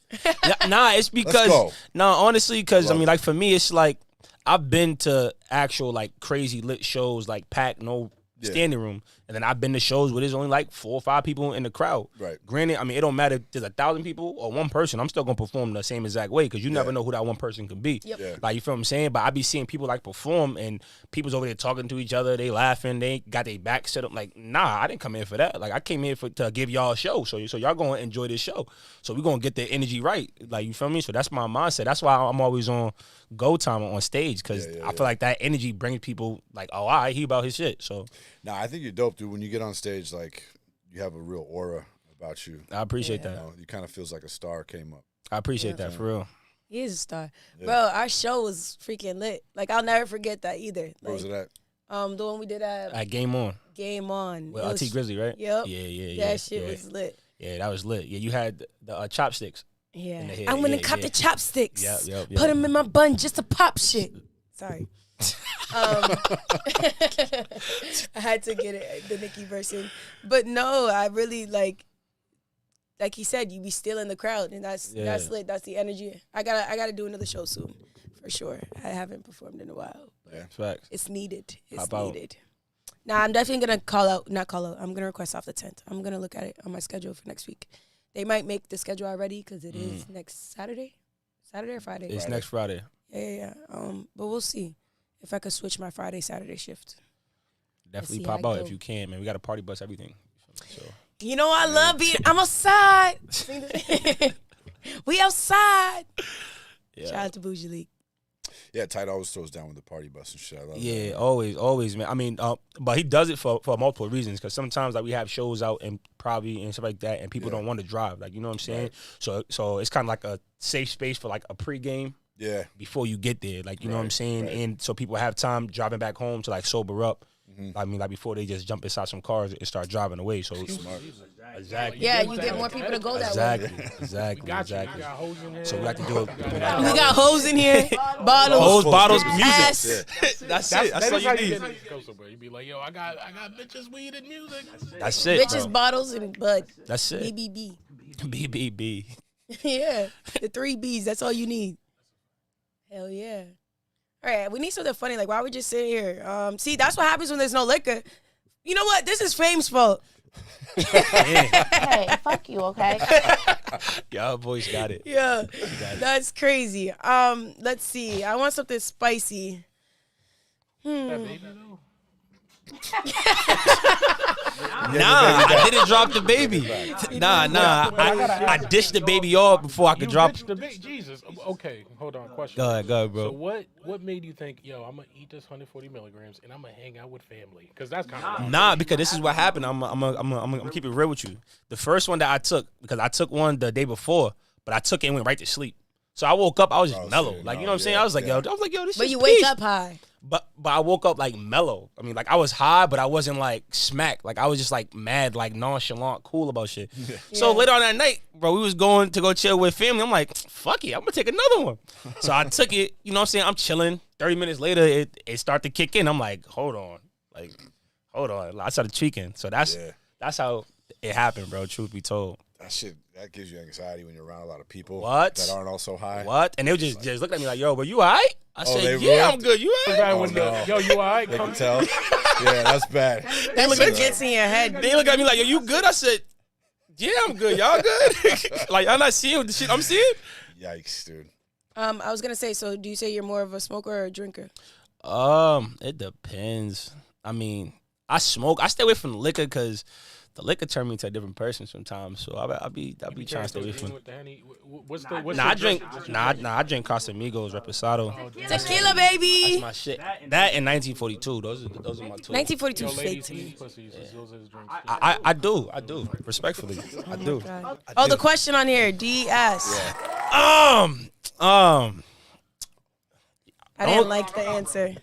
Nah, it's because go. honestly, because I Love mean, it. like for me, it's like I've been to actual like crazy lit shows, like packed, no Yeah. standing room, and then I've been to shows where there's only like 4 or 5 people in the crowd. Right. Granted, I mean, it don't matter if there's 1,000 people or one person. I'm still gonna perform the same exact way because you never Yeah. know who that one person can be. Yep. Yeah. Like you feel what I'm saying? But I be seeing people like perform and people's over there talking to each other, they laughing, they got their back set up. Like, nah, I didn't come in for that. Like I came here to give y'all a show. So y'all gonna enjoy this show. So we gonna get the energy right. Like you feel me? So that's my mindset. That's why I'm always on go time on stage because Yeah, I feel like that energy brings people like, oh, all right, he about his shit. So Nah, I think you're dope, dude. When you get on stage, like, you have a real aura about you. I appreciate You that. know, you kind of feels like a star came up. I appreciate that for real. He is a star, Yeah. bro. Our show was freaking lit. Like I'll never forget that either. Where was Like, it at? the one we did at At Game On Game On. with It was- T Grizzly, right? Yep. Yeah. That shit was lit. Yeah, that was lit. Yeah, you had the chopsticks. Yeah. In the head, I'm gonna yeah, cut yeah. the chopsticks. Yep. Put them in my bun just to pop shit. Sorry. I had to get it, the Nicki version. But no, I really like he said, you be still in the crowd, and that's lit. That's the energy. I gotta do another show soon, for sure. I haven't performed in a while. Yeah. Facts. It's needed. It's Pop out. needed. Nah, I'm definitely gonna not call out. I'm gonna request off the 10th. I'm gonna look at it on my schedule for next week. They might make the schedule already because it is next Saturday or Friday. It's Friday. next Friday. Yeah. But we'll see if I could switch my Friday Saturday shift. Definitely see pop how it out go. if you can, man. We got a party bus, everything. So You know I love being. I'm outside. We outside. yeah. Shout out to Boujee Leek. Yeah, Tight always throws down with the party bus and shit. I love that. Yeah, always, man. I mean, but he does it for multiple reasons. Because sometimes like we have shows out and probably and stuff like that, and people don't want to drive. Like you know what I'm saying. Right. So it's kind of like a safe space for like a pregame. Yeah. Before you get there, like you know what I'm Right, saying, right. and so people have time driving back home to like sober up. Mm-hmm. I mean, like before they just jump inside some cars and start driving away. So Smart. exactly. Yeah, you get more people to go that way. Exactly. We got hoes in here. So we have to do it. We got hoes in here, bottles, Hoes, bottles, ass. music. That's it. That's That's all how you you need. get go somewhere. You be like, yo, I got bitches, weed, and music. That's it. Bitches, Bro. bottles, and bud. That's it. BBB. BBB. Yeah, the 3 Bs. That's all you need. Hell yeah. All right, we need something funny. Like, why we just sit here? See, that's what happens when there's no liquor. You know what? This is Fame's fault. Hey, fuck you, okay? Y'all boys got it. Yeah, that's crazy. Let's see. I want something spicy. That baby though. Nah, I didn't drop the baby. Nah. I dished the baby off before I could drop Bitch, the Jesus. Okay, hold on. Question. Go ahead, bro. So what made you think, yo, I'm gonna eat this 140 milligrams and I'm gonna hang out with family? Because that's kind of Nah, because this is what happened. I'm gonna keep it real with you. The first one that I took, because I took one the day before, but I took it and went right to sleep. So I woke up, I was just mellow. shit, Like, you no, know what I'm saying? yeah, I was like, yeah. yo, this But is you wake peace. up high. But I woke up like mellow. I mean, like I was high, but I wasn't like smacked. Like I was just like mad, like nonchalant, cool about shit. So Yeah. later on that night, bro, we was going to go chill with family. I'm like, fuck it, I'm gonna take another one. So I took it. You know what I'm saying? I'm chilling. 30 minutes later, it started to kick in. I'm like, hold on. I started tweaking. So that's how it happened, bro. Truth be told. That shit, that gives you anxiety when you're around a lot of people What? that aren't also high. What? And they would just look at me like, yo, but you all right? I they said, yeah, really? I'm good. You all right? Guy Oh, with no. the, yo, you alright? They Come can tell. Yeah, that's bad. That shit gets in your head. They look at me like, yo, you good? I said, yeah, I'm good. Y'all good? Like, y'all not seeing the shit I'm seeing? Yikes, dude. I was gonna say. So, do you say you're more of a smoker or a drinker? It depends. I mean, I smoke. I stay away from the liquor because the liquor turn me into a different person sometimes. So I be trying to stay away from. with the Henny. What's the Nah, I drink. I drink Casamigos, Reposado. Tequila, baby. That's my shit. That and 1942. Those are my two. 1942 Yo, is fake ladies to me. eat pussies. Those are his drinks. I do. Respectfully, I do. Oh, the question on here, DS. I didn't like the answer.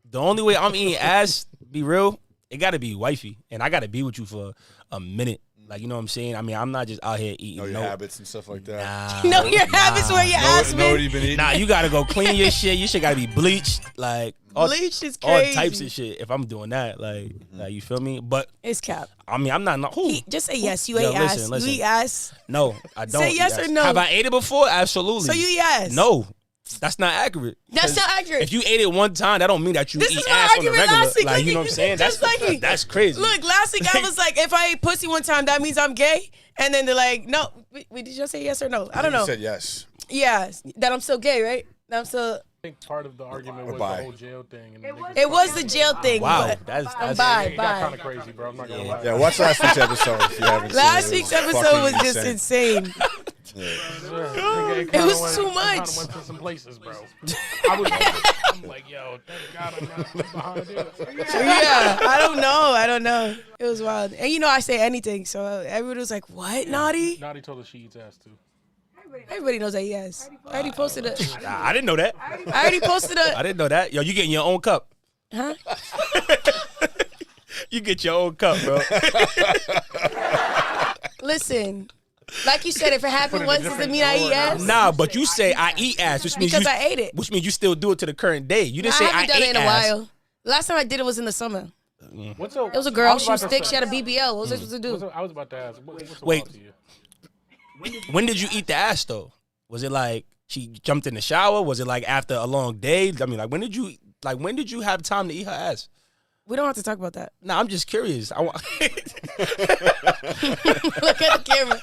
The only way I'm eating ass, be real, it got to be wifey, and I got to be with you for a minute. Like, you know what I'm saying? I mean, I'm not just out here eating. Know your habits and stuff like that. Nah, No, your habits where your ass Know what been. you've been eating? nah, you gotta go clean your shit. Your shit gotta be bleached, like Bleach is all crazy. types of shit. If I'm doing that, like you feel me? But It's cap. I mean, I'm not. Who? Just say yes. You Yo, ate listen, ass. listen. You eat ass. No, I don't. Say eat yes ass. or no. Have I ate it before? Absolutely. So you eat ass. No, that's not accurate. That's 'Cause not accurate. If you ate it one time, that don't mean that you This eat is my ass on the argument regular. last week. Like, Like, you know what I'm saying? just like me. That's crazy. Look, last week I was like, if I ate pussy one time, that means I'm gay. And then they're like, no. Wait, did you say yes or no? I don't know. You said yes. Yeah, that I'm still gay, right? That I'm still. I think part of the argument was Bye. the whole jail thing. And It was the jail thing. Wow, but that's bye, It got kind bye. of crazy, bro. I'm not gonna lie. Yeah, watch last week's episode if you haven't Last seen it. week's It episode fucking was just insane. It was too much. Went to some places, bro. I'm like, yo, thank God I'm not behind this. Yeah, I don't know. It was wild. And you know I say anything, so everybody was like, what, Naughty? Naughty told us she eats ass too. Everybody knows that, yes. I already posted it. Nah, I didn't know that. I already posted I it. didn't know that. Yo, you getting your own cup? Huh? You get your own cup, bro. Listen, like you said, if it happened once, doesn't mean I eat ass. Nah, but you say I eat ass, which means Because you, I ate it. which means you still do it to the current day. You didn't I say haven't done ate it in a ass. while. Last time I did it was in the summer. What's up? It was a I girl. was She was about to thick. say- She had a BBL. What was I supposed to do? I was about to ask. What's the Wait. wild to you? When did you eat the ass though? Was it like she jumped in the shower? Was it like after a long day? I mean, like when did you have time to eat her ass? We don't have to talk about that. Nah, I'm just curious. I want. Look at the camera.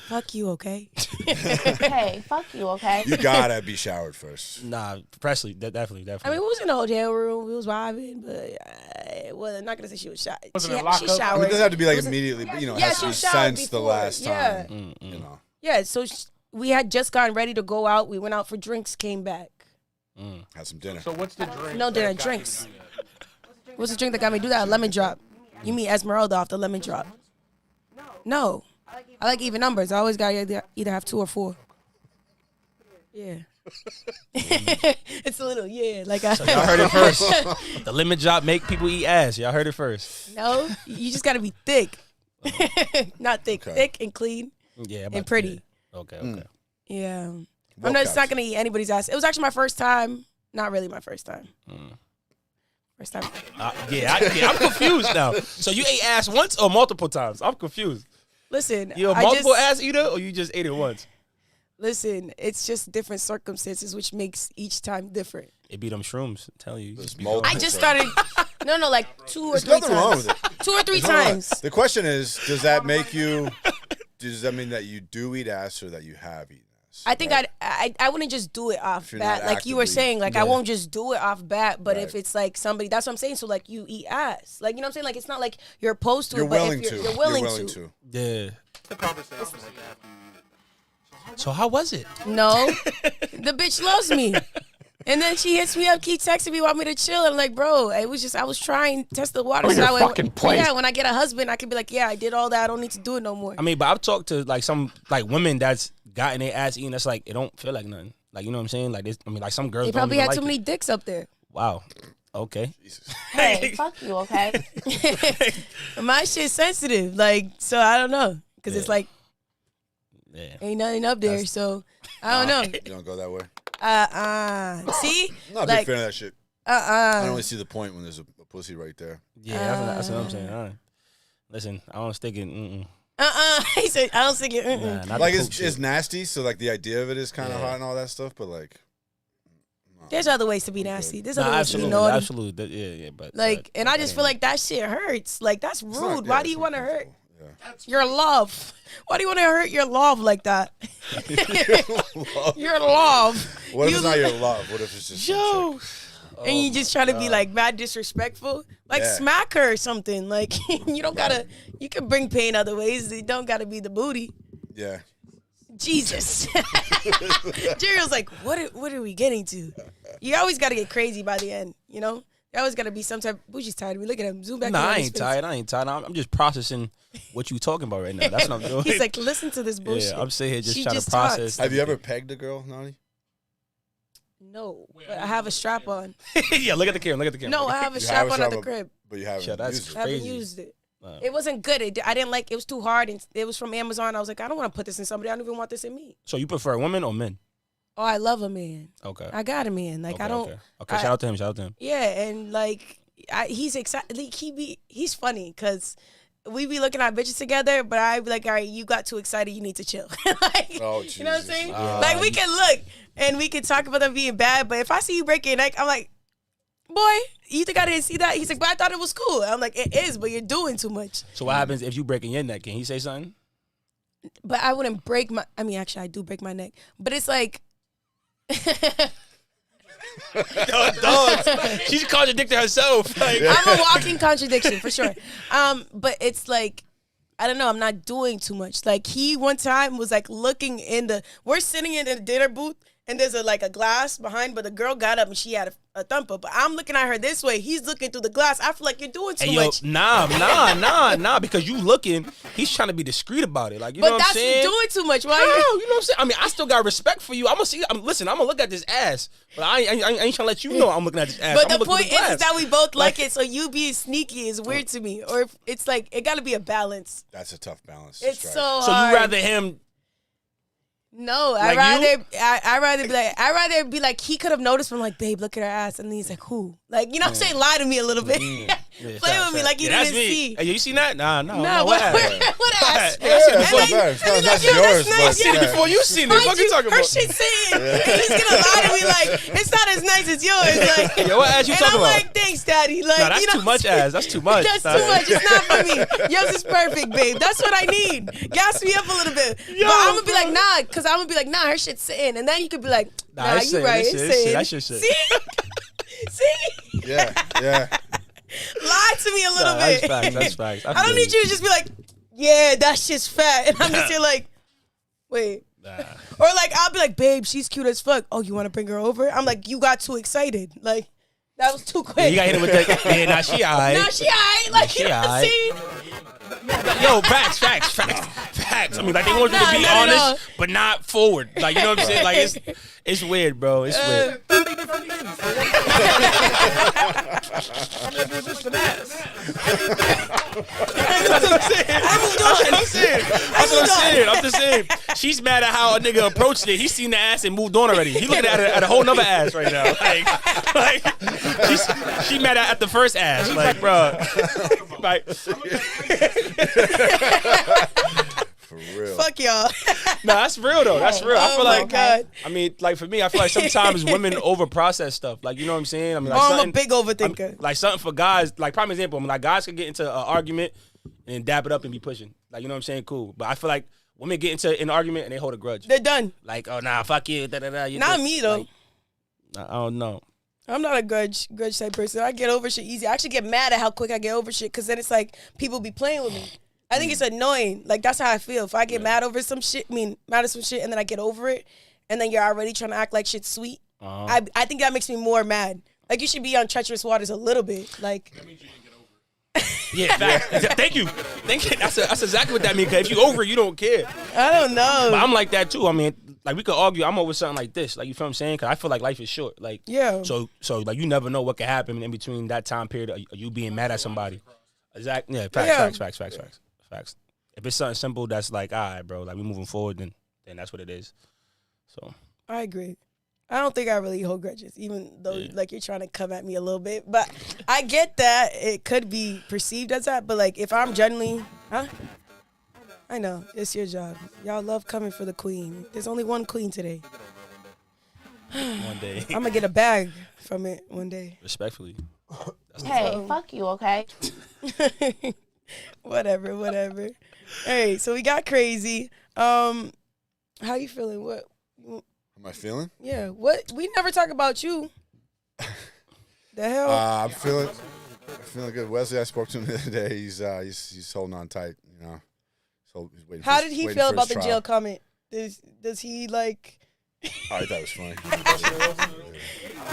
Fuck you, okay? Hey, fuck you, okay? You gotta be showered first. Nah, Presley, definitely. I mean, we was in the hotel room. We was vibing, but well, I'm not gonna say she was shot. Wasn't She, it locked she up? showered. I mean, it doesn't have to be like Wasn't- immediately, but you know, it Yeah, has to she be showered sensed the before. last Yeah. time. You know. Yeah, so we had just gotten ready to go out. We went out for drinks, came back. Had some dinner. So what's the drink? No dinner, that got you drinks. to do that? What's the drink that got me to do that? A lemon drop. You mean Esmeralda off the lemon drop? No. I like even numbers. I always got to either have 2 or 4. Yeah. It's a little, like I. Y'all heard it first. The lemon drop make people eat ass. Y'all heard it first. No, you just got to be thick. Not thick. Okay. Thick and clean Yeah, and pretty. Yeah. Okay. Yeah. Well I'm just not captured. going to eat anybody's ass. It was actually my first time. Not really my first time. First time. I'm confused now. So you ate ass once or multiple times? I'm confused. Listen, You a multiple ass eater or you just ate it once? Listen, it's just different circumstances, which makes each time different. It be them shrooms. I'm telling you. There's Just be multiple. I just started. No, like 2 or There's 3 nothing wrong times. with it. 2 or 3 There's nothing wrong. times. The question is, does that make you? Does that mean that you do eat ass or that you have eaten ass? I think right? I wouldn't just do it off If you're bat, not like you were actively- saying. Like I won't just do it off bat, but if Right. it's like somebody, that's what I'm saying. So like you eat ass, like you know what I'm saying. Like it's not like you're opposed to You're it, but willing if to. you're willing to. Yeah. The conversation like after you eat it. So how was it? No, the bitch loves me. And then she hits me up, keep texting me, want me to chill. I'm like, bro, it was just I was trying to test the water. your that way, fucking place. yeah, when I get a husband, I can be like, yeah, I did all that. I don't need to do it no more. I mean, but I've talked to like some like women that's gotten their ass eaten. That's like it don't feel like nothing. Like you know what I'm saying? Like this. I mean, like some girls. They don't probably even had too like many it. dicks up there. Wow. Okay. Hey, fuck you, okay? My shit's sensitive, like so I don't know, because it's like Yeah. ain't nothing up there, so I don't know. You don't go that way. See, I'm not a like big fan of that shit. I don't uh. really see the point when there's a pussy right there. Yeah. That's what I'm saying. All right. Listen, I don't stick it. He said, I don't think it. Nah, not Like the poop it's shit. nasty, so like the idea of it is kind of Yeah. hot and all that stuff, but like There's other ways to be nasty. There's Nah, other ways to be absolutely, naughty. absolutely. Yeah, but Like, and I that just ain't- feel like that shit hurts. Like, that's it's not- rude. yeah, Why it's do you want to hurt uncomfortable. Yeah. your love? Why do you want to hurt your love like that? Your love. What if You- it's not your love? What if it's just some Yo. chick? And you just try to be like mad disrespectful. Like, Yeah. smack her or something. Like, you don't gotta, you can bring pain other ways. It don't gotta be the booty. Yeah. Jesus. Jerry was like, what are we getting to? You always got to get crazy by the end, you know? There always got to be some type. Bougie's tired of me. Look at him. Zoom back. Nah, in on I his ain't face. tired. I ain't tired. I'm just processing what you talking about right now. That's what I'm doing. He's like, listen to this bullshit. yeah, I'm sitting here just She trying just to process. Have you ever pegged a girl, Nani? No, but I have a strap on. yeah, look at the camera. Look at the camera. No, I have a You strap have a on at the strap on. crib. But you haven't Yeah, that's used I it. haven't Crazy. used it. Wow. It wasn't good. I didn't like. It was too hard, and it was from Amazon. I was like, I don't want to put this in somebody. I don't even want this in me. So you prefer women or men? Oh, I love a man. Okay. I got a man. Like okay, I don't. Okay, shout out to him. Shout out to him. Yeah, and like he's excited. Like, he's funny because we be looking at bitches together, but I be like, all right, you got too excited. You need to chill. Like, Oh, you know what I'm Jesus. saying? Like we can look and we can talk about them being bad, but if I see you break your neck, I'm like, boy, you think I didn't see that? He's like, but I thought it was cool. I'm like, it is, but you're doing too much. So what happens if you breaking your neck? Can he say something? But I wouldn't break my. I mean, actually, I do break my neck, but it's like. She's contradicting herself. Like, I'm a walking contradiction for sure. But it's like, I don't know, I'm not doing too much. Like he one time was like looking we're sitting in the dinner booth and there's a glass behind, but the girl got up and she had a thumper. But I'm looking at her this way. He's looking through the glass. I feel like you're doing too hey, yo, much. nah, because you looking, he's trying to be discreet about it. Like, you know But what I'm that's saying? doing too much. Why? No, you know what I'm saying? I mean, I still got respect for you. I'm gonna look at this ass, but I ain't trying to let you know I'm looking at this ass. But I'm the looking point through the is glass. that we both like it. So you being sneaky is weird to me. Or if it's like, it got to be a balance. That's a tough balance. to It's strike. so So hard. you rather him? No, Like I'd rather be like he could have noticed from like, babe, look at her ass, and then he's like, who? Like, you know what I'm saying? Lie to me a little bit. Yeah, Play with me like you that's didn't me. see. Hey, you seen that? Nah, No, what what happened? ass? Hey, I seen it Yeah, before. it's not bad. It's And not he's that's like, yo, yours, that's nice. but Seen it yeah. before you seen it. Mind What you you, talking her about? shit's saying, and he's gonna lie to me like it's not as nice as yours. Like, Yo, what ass you and talking I'm about? like, thanks, daddy. Like, Nah, that's you know too much ass. That's too much. That's too much. It's not for me. Yours is perfect, babe. That's what I need. Gas me up a little bit. But I'm gonna be like, nah, because I'm gonna be like, nah, her shit's sitting, and then you could be like, nah, it's you sitting, right, it's it's shit, sitting. that shit shit. See, see, Yeah. lie to me a little That's bit. facts. That's facts. I don't need you to just be like, yeah, that shit's fat, and I'm just here like, Wait. Nah. Or like I'll be like, babe, she's cute as fuck. Oh, you want to bring her over? I'm like, you got too excited. Like that was too quick. Yeah, you got hit with that. Yeah, nah, she alright. Nah, she alright. Like She you know what I'm alright. saying? Yo, facts. I mean, like they want you to be not at all. honest, but not forward. Like you know what I'm saying? Like it's weird, bro. It's weird. 30 different things. I'm gonna do this and that. I'm just saying. She's mad at how a nigga approached it. He's seen the ass and moved on already. He looking at a whole nother ass right now. Like she mad at the first ass. Like, bro. Like, For real. Fuck y'all. nah, that's real though. That's real. I Oh feel my like, God. I mean, like for me, I feel like sometimes women overprocess stuff. Like, you know what I'm saying? I mean, like Oh, I'm a something- big overthinker. like something for guys, like prime example, I mean, like guys could get into an argument and dab it up and be pushing. Like, you know what I'm saying? Cool. But I feel like women get into an argument and they hold a grudge. They're done. Like, oh nah, fuck you. Da, da, da, you Not did- me though. like, I don't know. I'm not a grudge type person. I get over shit easy. I actually get mad at how quick I get over shit because then it's like people be playing with me. I think it's annoying. Like that's how I feel. If I get mad over some shit, mad at some shit, and then I get over it, and then you're already trying to act like shit's sweet. I think that makes me more mad. Like you should be on treacherous waters a little bit. Like Yeah, facts. Thank you. That's exactly what that means. Cause if you over it, you don't care. I don't know. But I'm like that too. I mean, like we could argue. I'm over something like this. Like you feel what I'm saying? Cause I feel like life is short. Like Yeah. So like you never know what could happen in between that time period of you being mad at somebody. Exactly. Yeah. Facts. If it's something simple that's like, all right, bro, like we moving forward, then that's what it is. So I agree. I don't think I really hold grudges, even though like you're trying to come at me a little bit. But I get that it could be perceived as that. But like if I'm genuinely, I know it's your job. Y'all love coming for the queen. There's only one queen today. one day, I'm gonna get a bag from it one day. respectfully. Hey, fuck you, okay? Whatever. Hey, so we got crazy. How you feeling? What? Am I feeling? Yeah. What? We never talk about you. The hell? I'm feeling good. Wesley, I spoke to him the other day. He's holding on tight. You know, so he's waiting. How for did his- he waiting feel for about his the trial. jail comment? Does he like? Oh, I thought it was funny.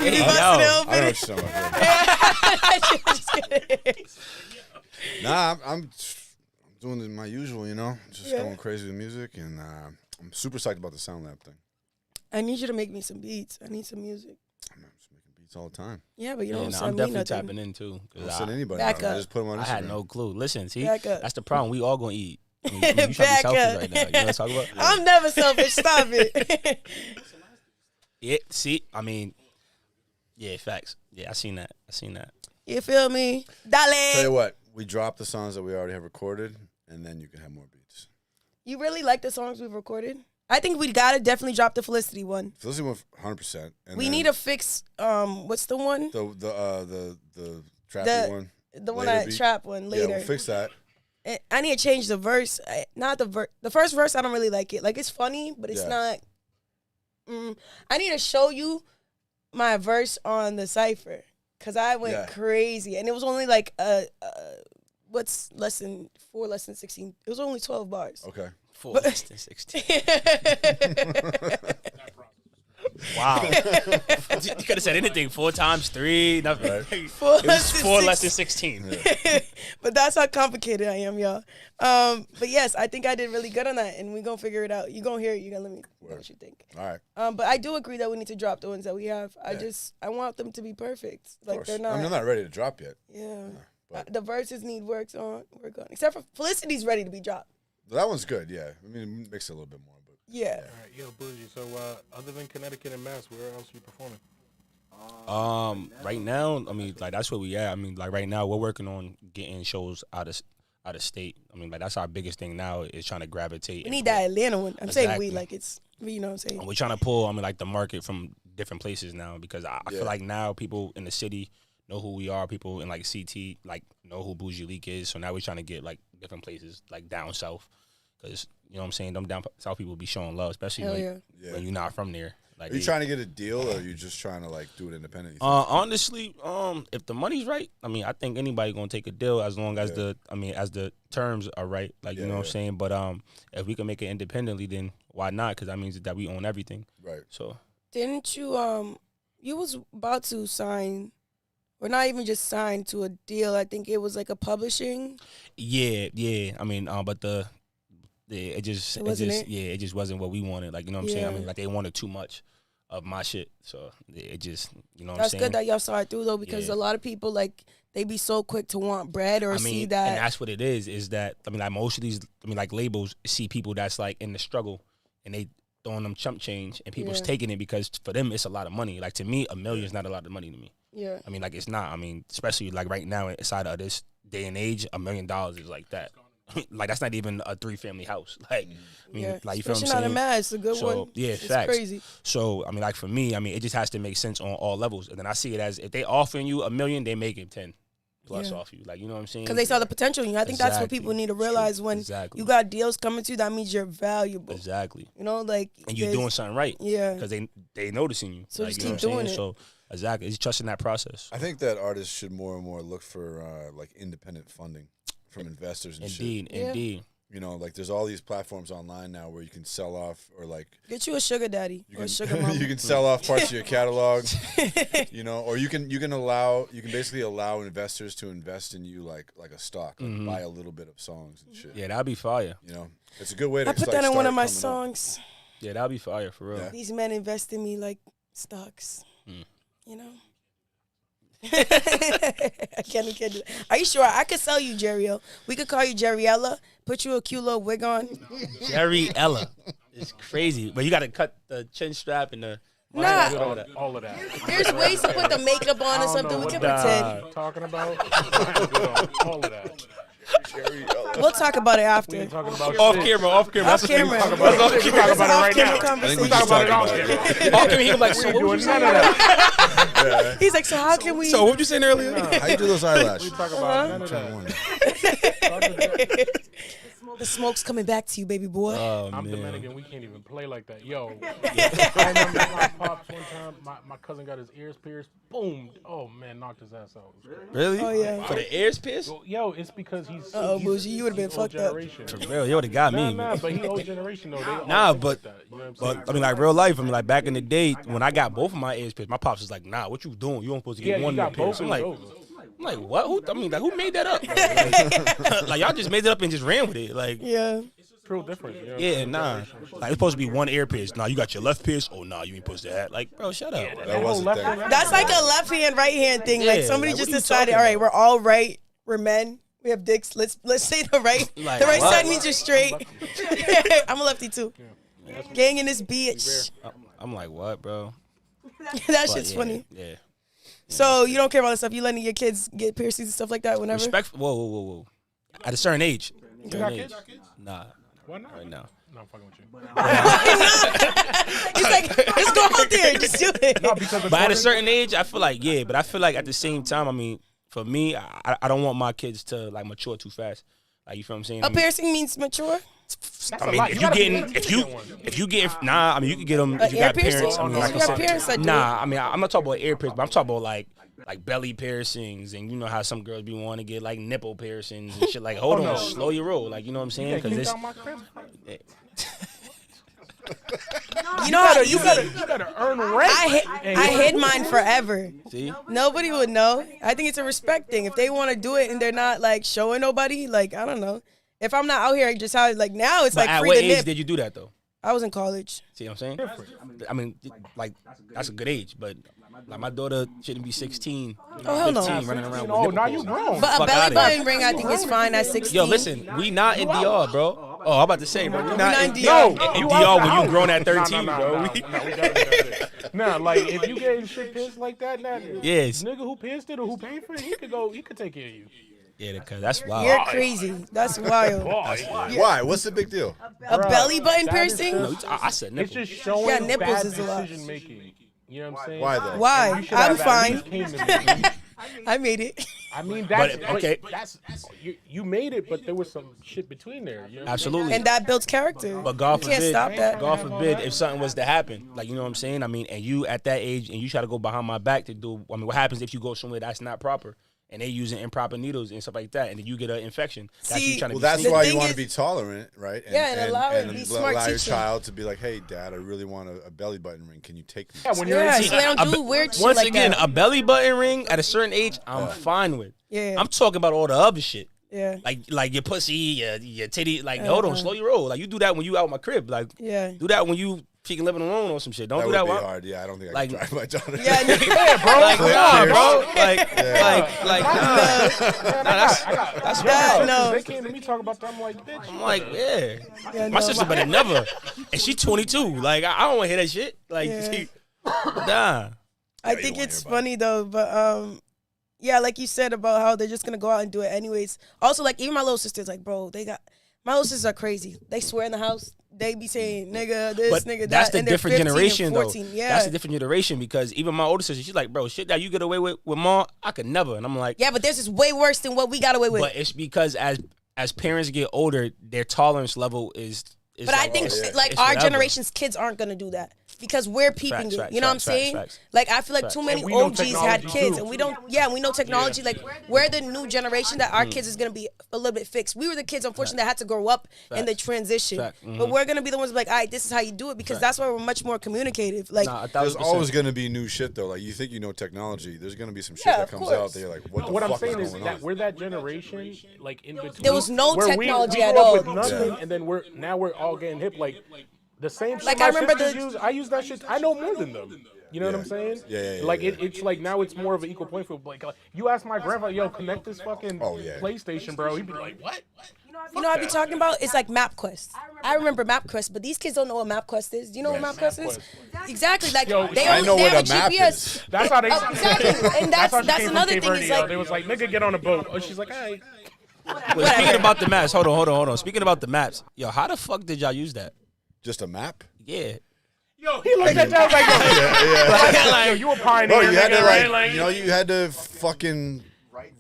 Did he Hey, bust yo. it I open? don't know what you're talking about. Just kidding. Nah, I'm doing my usual. You know, just Yeah. going crazy with music, and I'm super psyched about the Sound Lab thing. I need you to make me some beats. I need some music. I'm just making beats all the time. Yeah, but you don't I'm send me definitely nothing. tapping in too. 'Cause Don't send anybody. Back nothing. I up. just put them on Instagram. I had no clue. Listen, see, Back up. that's the problem. We all gonna eat. You trying to be Back selfish up. right now. You know what I'm talking about? I'm never selfish. Stop it. Yeah, see, I mean, yeah, facts. Yeah, I seen that. You feel me? Tell you Dale. what, we drop the songs that we already have recorded, and then you can have more beats. You really like the songs we've recorded? I think we gotta definitely drop the Felicity one. Felicity went 100%. And We then need to fix what's the one? the trappy The- one. The one later that beat. trap one Yeah, later. we'll fix that. I need to change the verse. Not the verse. The first verse, I don't really like it. Like it's funny, but it's Yeah. not. I need to show you my verse on the cipher because I went Yeah. crazy, and it was only like what's lesson 4, lesson 16. It was only 12 bars. Okay. 4 less than 16. Wow. You could have said anything. 4 times 3. Nothing. Right. 4 It was 4 less than 16. But that's how complicated I am, y'all. But yes, I think I did really good on that, and we're gonna figure it out. You're gonna hear it. You're gonna let me know what you think. All right. But I do agree that we need to drop the ones that we have. Yeah. I want them to be perfect. Of Like course. they're not. I mean, I'm not ready to drop yet. Yeah. but- The verses need work on. Except for Felicity's ready to be dropped. That one's good, yeah. I mean, it makes it a little bit more. But Yeah. All right, yo, Boujee. So, other than Connecticut and Mass, where else are you performing? Right now, I mean, like that's where we at. I mean, like right now, we're working on getting shows out of state. I mean, like that's our biggest thing now is trying to gravitate. We need that Atlanta one. I'm saying we Exactly. like it's. You know what I'm saying? And we're trying to pull, I mean, like the market from different places now because I Yeah. feel like now people in the city know who we are. People in like CT like know who Boujee Leek is. So now we're trying to get like different places like down south because you know what I'm saying. Them down south people be showing love, especially Hell when, yeah. Yeah. when you're not from there. Like, Are you trying to get a deal, or are you just trying to like do it independently? Honestly, if the money's right, I mean, I think anybody gonna take a deal as long as as the terms are right. Like, you know what I'm saying. But if we can make it independently, then why not? Because that means that we own everything. Right. So Didn't you you was about to sign, or not even just sign to a deal? I think it was like a publishing. Yeah. I mean, but it just wasn't what we wanted. Like, you know what I'm saying. I mean, like they wanted too much of my shit, so it just, you know what I'm saying. That's good that y'all saw it through though, because a lot of people like they be so quick to want bread or see that. And that's what it is that I mean, like most of these, I mean, like labels see people that's like in the struggle and they throwing them chump change and people's taking it because for them it's a lot of money. Like to me, $1 million is not a lot of money to me. Yeah. I mean, like it's not. I mean, especially like right now inside of this day and age, $1 million is like that. Like that's not even a 3-family house. Like, I mean, like you feel what I'm saying? Especially not a mad, it's a good one. Yeah, it's facts. Crazy. So I mean, like for me, I mean, it just has to make sense on all levels. And then I see it as if they offering you $1 million, they making 10 plus off you. Like, you know what I'm saying? Because they saw the potential in you. I think that's what people need to realize when you got deals coming to you. That means you're valuable. Exactly. You know, like and you're doing something right. Yeah. Because they noticing you. So like, just you know keep what I'm doing saying? it. So exactly, it's trusting that process. I think that artists should more and more look for like independent funding from investors and shit. Indeed. You know, like there's all these platforms online now where you can sell off or like get you a sugar daddy or a sugar mama. You can sell off parts of your catalog, you know, or you can basically allow investors to invest in you like a stock, like buy a little bit of songs and shit. Yeah, that'd be fire. You know, it's a good way to. I put that in one of my songs. Yeah, that'd be fire for real. Yeah. These men invest in me like stocks. You know. I can't do that. Are you sure? I could sell you Jerry-O. We could call you Jerriella, put you a cute little wig on. Jerriella. It's crazy. But you got to cut the chin strap and the... Nah. All of that. There's ways to put the makeup on or something. We can pretend. Talking about all of that. We'll talk about it after. Off camera. Off camera. We talk about it right now. I think we should talk about it. Off camera, he was like, so what was you saying? Yeah. He's like, so how can we? So what you saying earlier? How you do those eyelashes? We talk about none of that. The smoke's coming back to you, baby boy. I'm Dominican. We can't even play like that. Yo, I remember my pops one time. My cousin got his ears pierced. Boom. Oh man, knocked his ass out. Really? Oh yeah. For the ears pierced? Yo, it's because he's. Boujee, you would have been fucked up. For real, you would have got me. Nah, but he old generation though. But I mean, like real life. I mean, like back in the day when I got both of my ears pierced, my pops was like, "Nah, what you doing? You ain't supposed to get one ear pierced." I'm like, what? Who made that up? Like y'all just made it up and just ran with it. Like, yeah. Real different. You know? Yeah, nah. Like it's supposed to be one ear pierced. Nah, you got your left pierced. Oh, nah, you ain't supposed to have. Like, bro, shut up. That wasn't that. That's like a left hand, right hand thing. Like Yeah, somebody like, just what are you decided, talking all right, about? we're all right. We're men. We have dicks. Let's say the right. Like, the right what? side means you're straight. I'm a lefty too. Gang in this bitch. I'm like, what, bro? That shit's funny. Yeah. So you don't care about that stuff. You letting your kids get piercings and stuff like that whenever? Respect. Whoa. At a certain age. got kids? Nah. Why not? Right now. No, I'm fucking with you. He's like, just go out there and just do it. But at a certain age, I feel like, yeah. But I feel like at the same time, I mean, for me, I don't want my kids to like mature too fast. Like, you feel what I'm saying? A piercing means mature? I mean, if you get, nah, I mean, you can get them if you ear got parents. I mean, piercing? like You I got said, parents that do nah, I mean, I'm not talking about ear piercings, but I'm talking about like belly piercings, and you know how some girls be wanting to get like nipple piercings and shit. Like, hold on, slow your roll. Like, you know what I'm saying? Because this. You know how you gotta earn rent. I hid mine forever. See? Nobody would know. I think it's a respect thing. If they want to do it and they're not like showing nobody, like I don't know. If I'm not out here, just how like now it's But like at free what to age nip. did you do that though? I was in college. See what I'm saying? I mean, like that's a good age, but like my daughter shouldn't be 16, Oh, hell no. 15, running around with Oh, nipple now you piercings. grown. But a Fuck belly outta button here. ring, I think is fine at 16. Yo, listen, we not in DR, bro. Oh, I'm about to say, bro, we not in in DR. DR. In DR when you grown at 13, bro. Nah, like if you getting shit pissed like that, Yes. nigga who pissed it or who paid for it, he could take care of you. Yeah, because that's wild. You're crazy. That's wild. Why? What's the big deal? A belly button that is piercing? just- I said It's nipple. just showing Yeah, nipples bad is a lot. decision making. You know what I'm saying? Why though? Why? You should I'm have at fine. least came to me. I made it. I mean, that's But, okay. That's you made it, but there was some shit between there. You know? Absolutely. And that builds character. But God you can't forbid, stop that. God forbid if something was to happen. Like, you know what I'm saying? I mean, and you at that age and you try to go behind my back to do, I mean, what happens if you go somewhere that's not proper and they using improper needles and stuff like that and then you get an infection? That's you trying to Well, be that's sneaky. why you want to be tolerant, right? And allow it to be smart allow your teaching. child to be like, hey, Dad, I really want a belly button ring. Can you take me? Yeah, when you're Yeah, 18, so they don't do weird shit Once like again, that. a belly button ring at a certain age, I'm fine with. Yeah. I'm talking about all the other shit. Yeah. Like your pussy, your titty. Like, hold on, slow your roll. Like, you do that when you out my crib. Like, Yeah. do that when you freaking living alone or some shit. Don't That do would that be while. hard. Yeah, I don't think I Like- can drive my daughter. Yeah, bro. Like, nah, Cheers. bro. Like, nah. that's That- no. They came to me talking about that. I'm like, bitch. I'm like, yeah. Yeah, My no, sister better never. And she 22. Like, I don't want to hear that shit. Like, Yeah. nah. I think it's funny though, but yeah, like you said about how they're just gonna go out and do it anyways. Also, like even my little sisters, like bro, my little sisters are crazy. They swear in the house. They be saying nigga this, But nigga that. that's the and they're different 15 and generation, though. 14. Yeah, That's the different generation because even my older sister, she's like, bro, shit that you get away with mom, I could never. And I'm like, yeah, but this is way worse than what we got away with. but it's because as parents get older, their tolerance level is But I think like it's our whatever. generation's kids aren't gonna do that because we're peeping Facts, it. facts, You know facts, what I'm saying? facts. Like I feel like Facts. too many And we know OGs had technology, kids, too. and we don't. Yeah, we know technology. Like we're the new generation that our kids is gonna be a little bit fixed. We were the kids, unfortunately, that had to grow up in the transition. Fact. But we're gonna be the ones like, all right, this is how you do it because that's why we're much more communicative. Like Nah, There's 1,000%. always going to be new shit, though. Like, you think you know technology. There's going to be some shit Yeah, that of comes course. out that you're like, what the What fuck I'm saying is is going that on? we're that generation, like in between. There was no where technology we at grew up all. with nothing, Yeah. and then we're all getting hip. Like the same shit Like, my I remember sisters the- use. I use that shit. I know more than them. You know what I'm saying? Yeah. Like it's like now it's more of an equal point for like you ask my grandfather, yo, connect this fucking PlayStation, bro. He'd be like, what? you know what I be talking about? It's like MapQuest. I remember MapQuest, but these kids don't know what MapQuest is. Do you know what MapQuest is? Exactly. Like Yo, they I only know they what have a map GPS. is. That's how they. Exactly, and that's how she came from another Cape thing. Verde, Is yo. like They was like, nigga, get on a boat. Oh, she's like, hey. Well, speaking about the maps, hold on. Speaking about the maps, yo, how the fuck did y'all use that? Just a map? Yeah. Yo, he looked at that like, yo, you a pioneer, Bro, you had nigga, to, right? like, you know, you had to fucking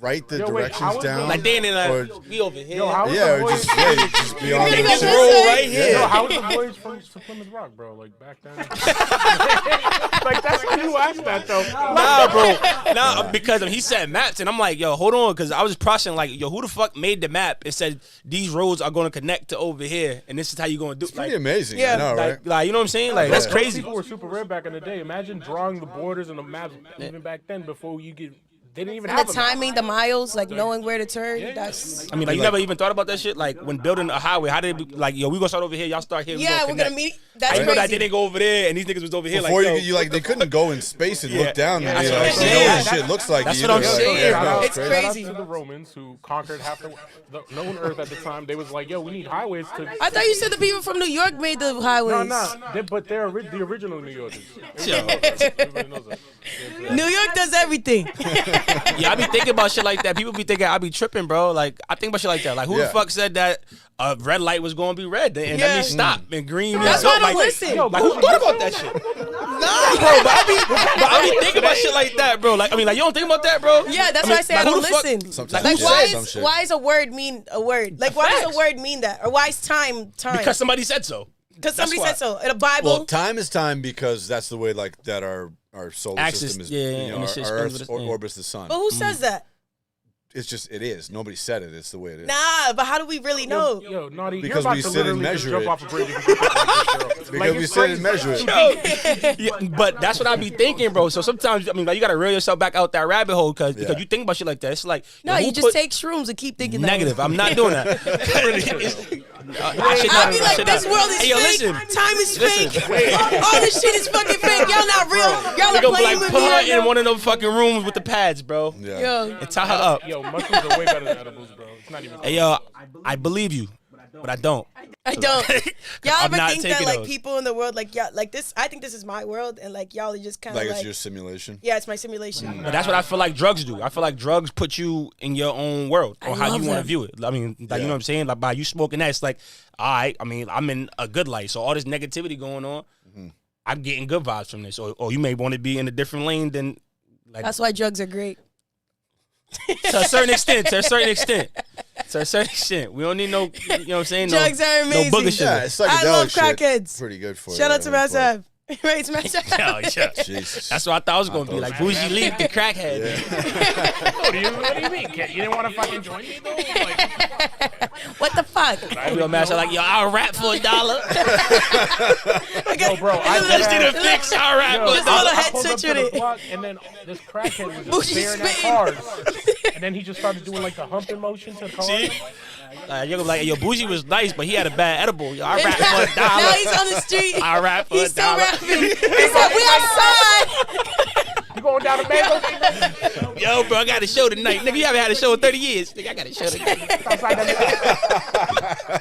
write the Yo, wait, directions how was down. Like they in Or- like we over here. Yo, how was Yeah, the or voice? just be on Nigga, the this shit. roll right here. Yo, how was the voice from Plymouth Rock, bro? Like back then. Like that's when you asked that though. Nah, bro. Nah, because he said maps, and I'm like, yo, hold on, because I was processing like, yo, who the fuck made the map? It said these roads are going to connect to over here, and this is how you going to do. It's pretty Like, amazing. Yeah. I know, right? like, you know what I'm saying? Like that's Yeah. crazy. People were super rare back in the day. Imagine drawing the borders and the maps even back then before you get. They didn't even and have the a map. timing, the miles, like knowing where to turn. That's I mean, like, you never even thought about that shit. Like when building a highway, how did it be, like, yo, we gonna start over here, y'all start here. yeah, we're connect. gonna meet. That's I know that crazy. they didn't go over there, and these niggas was over here. Before like, yo, you like, they couldn't go in space and Yeah. look down and That's be what like, I'm you know saying. what this shit looks like. That's You what I'm know, like, saying. yeah, no, It's Shout crazy. out to the Romans who conquered half the known Earth at the time. They was like, yo, we need highways to. I thought you said the people from New York made the highways. But they're the original New Yorkers. Yo. Everybody knows that. New York does everything. Yeah, I be thinking about shit like that. People be thinking I be tripping, bro. Like I think about shit like that. Like who the Yeah. fuck said that a red light was gonna be red and that Yeah. means stop and green means That's go? why I don't Like, listen. like who thought about that shit? Nah, bro. But I be thinking about shit like that, bro. Like I mean, like you don't think about that, bro. Yeah, that's I why mean, I say I like, who don't the fuck- listen. Sometimes, Like yeah, why some is shit. why is a word mean a word? Like why does Facts. a word mean that? Or why is time? Because somebody said so. Because somebody why. said so in a Bible. Well, time is time because that's the way like that our solar Axis, system is. yeah, you and know, the shit our spins Earth with us, yeah. orbits the sun. but who says that? It's just it is. Nobody said it. It's the way it is. Nah, but how do we really know? Yo, Naughty, Because you're about we to sit and literally just measure jump it. off a bridge if you get this girl. Because Like, we it's sit and crazy. measure it. Yeah, but that's what I be thinking, bro. So sometimes I mean, like you gotta reel yourself back out that rabbit hole because Yeah. you think about shit like that. It's like No, yo, who you just put- take shrooms and keep thinking negative. that. I'm not doing that. I'll be like, this world is Hey, yo, fake. listen. Time is Listen. fake. All this shit is fucking fake. Y'all not real. Y'all They are gonna be playing like, with put me her right in now. one of them fucking rooms with the pads, bro, Yeah. Yo, and tie her up. Yo, mushrooms are way better than edibles, bro. It's not even. Hey, yo, I believe you, but I don't. I don't. Y'all I'm ever not think that taking like those. people in the world like y'all like this? I think this is my world, and like y'all are just kind of Like like, it's your simulation. yeah, it's my simulation. But that's what I feel like drugs do. I feel like drugs put you in your own world I or how you love want to them. view it. I mean, like, you Yeah. know what I'm saying? Like by you smoking that, it's like, all right. I mean, I'm in a good light, so all this negativity going on, I'm getting good vibes from this. Or you may want to be in a different lane than like. That's why drugs are great. To a certain extent. We don't need no, you know what I'm saying? Drugs are amazing. No booger sugar. Yeah, it's psychedelic I love shit. crackheads. Pretty good for you. Shout out to Mass Mass Right, Smash Up. Hell yeah. Jesus. That's what I thought it was going to be. Like, Boujee Leek, the crackhead. What do you mean? You didn't want to fucking join me, though? Like, What the fuck? I'm going to match like, yo, I'll rap for $1. yo, bro, Let's do the fix. I'll rap for Just a little I head pulled up switch to with the it. block, and then this crackhead was just Boujee staring at spitting. cars. And then he just started doing like the humping motion to the car. See? You're gonna be like, yo, Boujee was nice, but he had a bad edible. Yo, I rap for $1. Now he's on the street. I rap for He's still $1. rapping. He said, we outside. You going down to Mango? Yo, bro, I got a show tonight. Nigga, you haven't had a show in 30 years. Nigga, I got a show tonight. Outside that.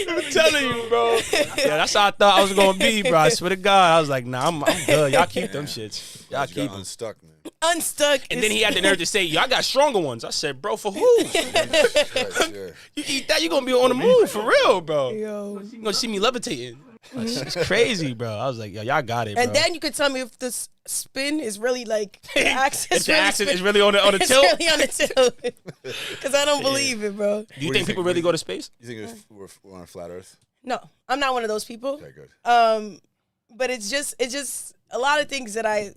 I'm telling you, bro. Yeah, that's how I thought I was gonna be, bro. I swear to God, I was like, nah, I'm good. Y'all keep them shits. Y'all You keep got them. unstuck, man. Unstuck. And then he had the nerve to say, yo, I got stronger ones. I said, bro, for who? Yeah. You eat that, you gonna be on the move for real, bro. Yo. You gonna see me levitating. It's crazy, bro. I was like, yo, y'all got it, bro. And then you could tell me if this spin is really like the axis. if the accent is really on the it's tilt. really on the tilt. Because I don't believe it, bro. Do you What do you think people really go to space? You think we're on a flat Earth? No, I'm not one of those people. Okay, good. But it's just a lot of things that I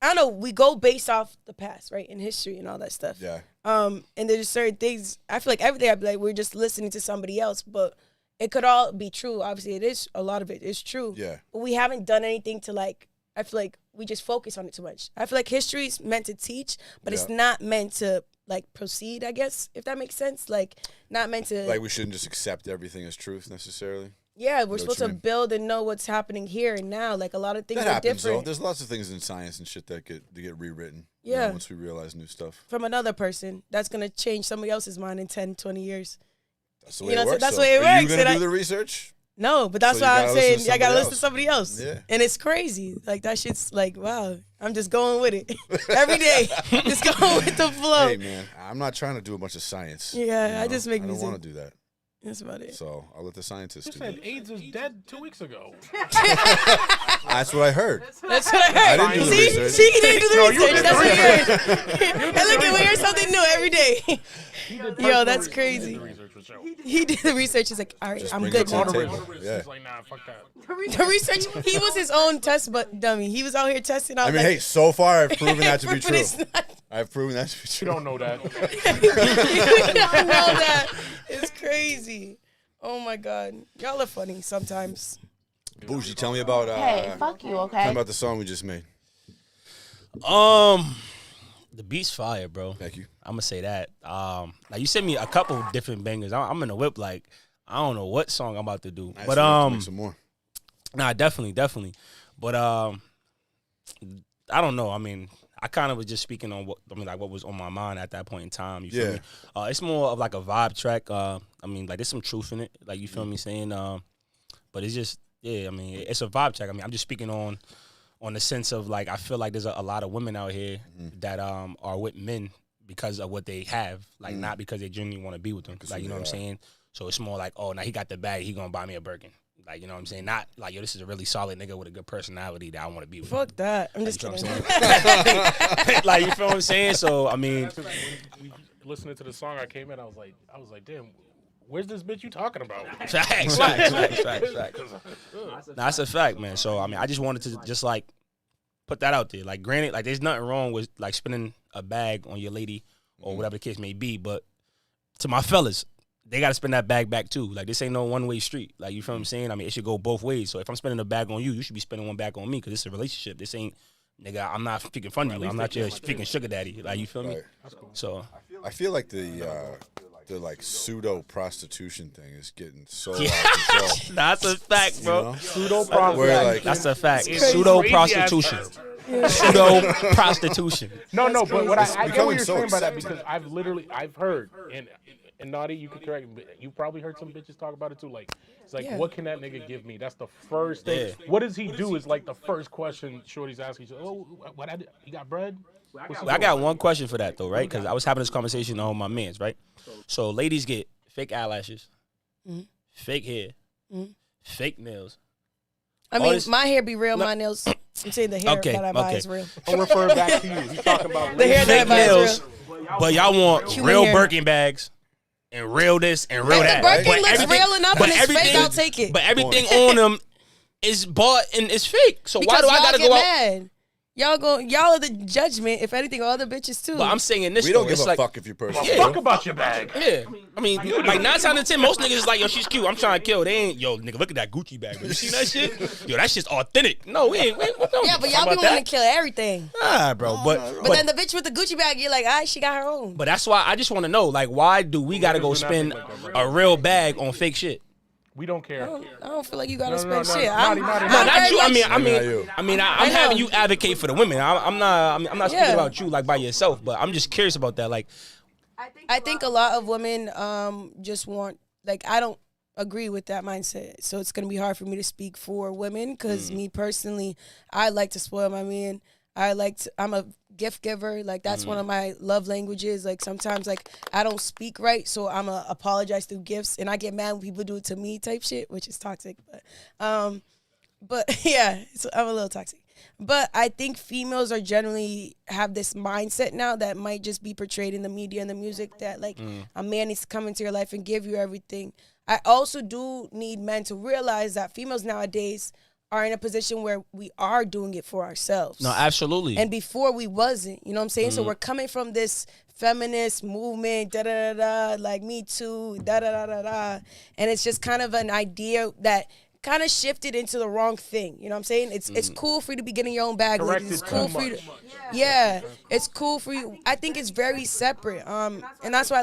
don't know. We go based off the past, right, in history and all that stuff. Yeah. And there's certain things. I feel like everything I'd be like, we're just listening to somebody else, but it could all be true. Obviously, it is. A lot of it is true. Yeah. But we haven't done anything to like. I feel like we just focus on it too much. I feel like history is meant to teach, but it's Yeah. not meant to like proceed. I guess if that makes sense. Like not meant to. Like we shouldn't just accept everything as truth necessarily. Yeah, we're what supposed you to mean. build and know what's happening here and now. Like a lot of things That are happens though. different There's lots of things in science and shit that get rewritten. you Yeah. know, once we realize new stuff. from another person. That's gonna change somebody else's mind in 10, 20 years. That's the way You it know, works. that's though. the way it Are you works, gonna and do I- the research? No, but that's So you why I'm gotta listen saying to I gotta listen somebody to somebody else. Yeah. And it's crazy. Like that shit's like, wow. I'm just going with it every day. Just going with the flow. Hey man, I'm not trying to do a bunch of science. Yeah, I just make I don't music. want to do that. That's about it. So I'll let the scientists You do said that. AIDS is dead 2 weeks ago. That's what I heard. That's what I heard. I didn't do the See, research. he didn't do the No, you research. did That's the what he heard. And look, we hear something new every day. Yo, that's He crazy. did the research for sure. He did the research. He's like, all right, Just I'm bring good it to now. the table. He's Yeah. like, nah, fuck that. The research, he was his own test dummy. He was out here testing out. I mean, like, hey, so far I've proven that to be but true. it's not- I've proven that to be You true. don't know that. you don't know that. It's crazy. Oh my God. Y'all are funny sometimes. Boujee, tell me about Hey, fuck you, tell okay? me about the song we just made. The beat's fire, bro. Thank you. I'm gonna say that. Like you sent me a couple different bangers. I'm in the whip. Like I don't know what song I'm about to do, Nice, but we have to make some more. nah, definitely. But I don't know. I mean, I kind of was just speaking on what was on my mind at that point in time. You feel Yeah. me? It's more of like a vibe track. I mean, like there's some truth in it. Like you feel me saying. But it's just I mean, it's a vibe track. I mean, I'm just speaking on the sense of like I feel like there's a lot of women out here that are with men because of what they have, like not because they genuinely want to be with them. Like you know what I'm saying? So it's more like, oh, now he got the bag, he gonna buy me a Birkin. Like you know what I'm saying? Not like yo, this is a really solid nigga with a good personality that I want to be with. Fuck that. I'm just You know kidding. what I'm saying? Like you feel what I'm saying? So I mean, When we listening to the song, I came in, I was like, damn, where's this bitch you talking about? facts. Nah, that's a fact, man. So I mean, I just wanted to just like put that out there. Like, granted, like there's nothing wrong with like spending a bag on your lady or whatever the case may be, but to my fellas, they gotta spend that bag back too. Like this ain't no one-way street. Like you feel what I'm saying? I mean, it should go both ways. So if I'm spending a bag on you, you should be spending one back on me because it's a relationship. This ain't, nigga. I'm not freaking fun you. I'm not your freaking sugar daddy. Like you feel me? Right. So I feel like the like pseudo prostitution thing is getting so out of control. that's a fact, bro. know? Pseudo Where like That's a fact. It's Pseudo crazy ass prostitution. Pseudo prostitution. No, but what It's I get becoming what you're so saying by that accepted. because I've heard, and Naughty, you can correct me, but you probably heard some bitches talk about it too. Like, it's like, Yeah. what can that nigga give me? That's the first thing. Yeah. What does he do is like the first question Shorty's asking. She's like, oh, what I did? You got bread? What's I got one question for that though, right? Because I was having this conversation on my mans, right? So ladies get fake eyelashes, fake hair, fake nails. I All mean, this- my hair be real, my nails I'm saying the hair Okay, that I buy okay. is real. I'm referring back to you. He's talking about The hair that I Fake buy is nails, real. but y'all want Human real hair. Birkin bags and real this and real If that. the Birkin But looks everything- real enough but and it's fake, everything- I'll take it. But everything on them is bought and it's fake. So why Because do I y'all gotta get go out? mad. Y'all are the judgment. If anything, all other bitches too. But I'm saying in this We don't store, give it's a like, fuck if you're personal. Fuck about your bag. yeah. I mean, like 9 times out of 10, most niggas is like, yo, she's cute. I'm trying to kill. They ain't, yo, nigga, look at that Gucci bag. Bro. You see that shit? Yo, that shit's authentic. No, we ain't. yeah, but y'all be wanting to kill everything. Ah, bro. But But then the bitch with the Gucci bag, you're like, she got her own. But that's why I just want to know, like, why do we gotta go spend a real bag on fake shit? We don't care. I don't feel like you gotta No, spend no, shit. naughty, I'm naughty, No, naughty. not very you. much- I'm I know. having you advocate for the women. I'm not speaking Yeah. about you like by yourself, but I'm just curious about that. Like, I think a lot of women just want, like, I don't agree with that mindset. So it's gonna be hard for me to speak for women because me personally, I like to spoil my man. I'm a gift giver. Like, that's one of my love languages. Like, sometimes, like, I don't speak right, so I'm a apologize through gifts, and I get mad when people do it to me type shit, which is toxic. But yeah, so I'm a little toxic. But I think females are generally have this mindset now that might just be portrayed in the media and the music that, like, a man needs to come into your life and give you everything. I also do need men to realize that females nowadays are in a position where we are doing it for ourselves. no, absolutely. And before we wasn't, you know what I'm saying? So we're coming from this feminist movement, like Me Too, and it's just kind of an idea that kind of shifted into the wrong thing. You know what I'm saying? It's cool for you to be getting your own bag. Corrected It's cool too for you much. to, yeah, it's cool for you. I think it's very separate. And that's why,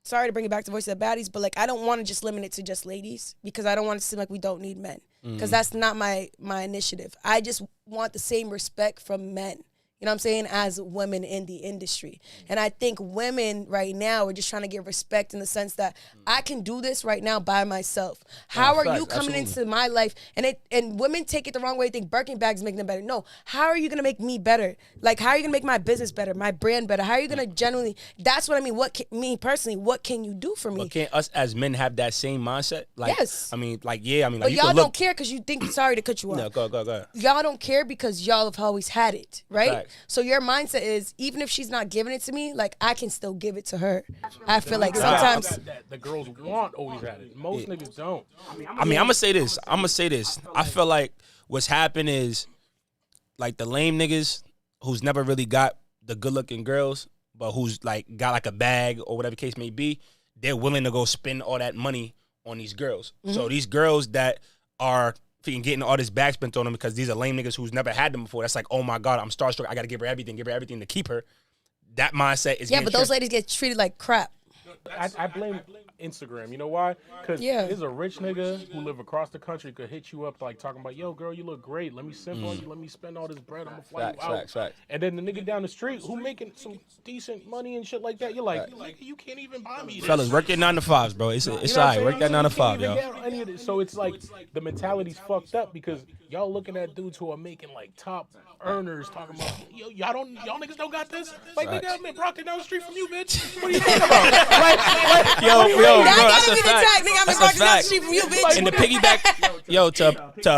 sorry to bring it back to Voice of the Baddies, but, like, I don't want to just limit it to just ladies because I don't want it to seem like we don't need men because that's not my initiative. I just want the same respect from men, you know what I'm saying, as women in the industry. And I think women right now are just trying to get respect in the sense that I can do this right now by myself. How are you coming into my life? And women take it the wrong way, think Birkin bags make them better. No, how are you going to make me better? Like, how are you going to make my business better, my brand better? How are you going to generally, that's what I mean. Me personally, what can you do for me? But can't us as men have that same mindset? Like, Yes. I mean, like, yeah, I mean, like, But you y'all could don't look. care because you think, sorry to cut you off. No, go. Y'all don't care because y'all have always had it, right? Facts. So your mindset is, even if she's not giving it to me, like, I can still give it to her. I feel like sometimes, that the girls want always had it. Most niggas don't. I mean, I'm gonna say this. I feel like what's happened is, like, the lame niggas who's never really got the good looking girls, but who's, like, got, like, a bag or whatever the case may be, they're willing to go spend all that money on these girls. So these girls that are getting all this bag spent on them because these are lame niggas who's never had them before, that's like, oh my God, I'm starstruck. I gotta give her everything to keep her. That mindset is yeah, getting but those tricked. ladies get treated like crap. I blame Instagram. You know why? Because Yeah. there's a rich nigga who live across the country could hit you up like talking about, yo, girl, you look great. Let me simp on you. Let me spend all this bread. I'm gonna fly you out. Facts. And then the nigga down the street who making some decent money and shit like that, you're like, you can't even buy me this. Fellas, work your 9 to 5s, bro. It's You know all what right. I'm saying? Work that 9 to You 5, can't yo. even get any of this. So it's like the mentality's fucked up because y'all looking at dudes who are making like top earners talking about, yo, y'all niggas don't got this. Like, nigga, I'm in Brockton down the street from you, bitch. What are you talking about? like, Yo, bro, That that's gotta a be the fact. tag, nigga. I'm That's in a Brockton down the fact. street from you, bitch. And to piggyback, yo, to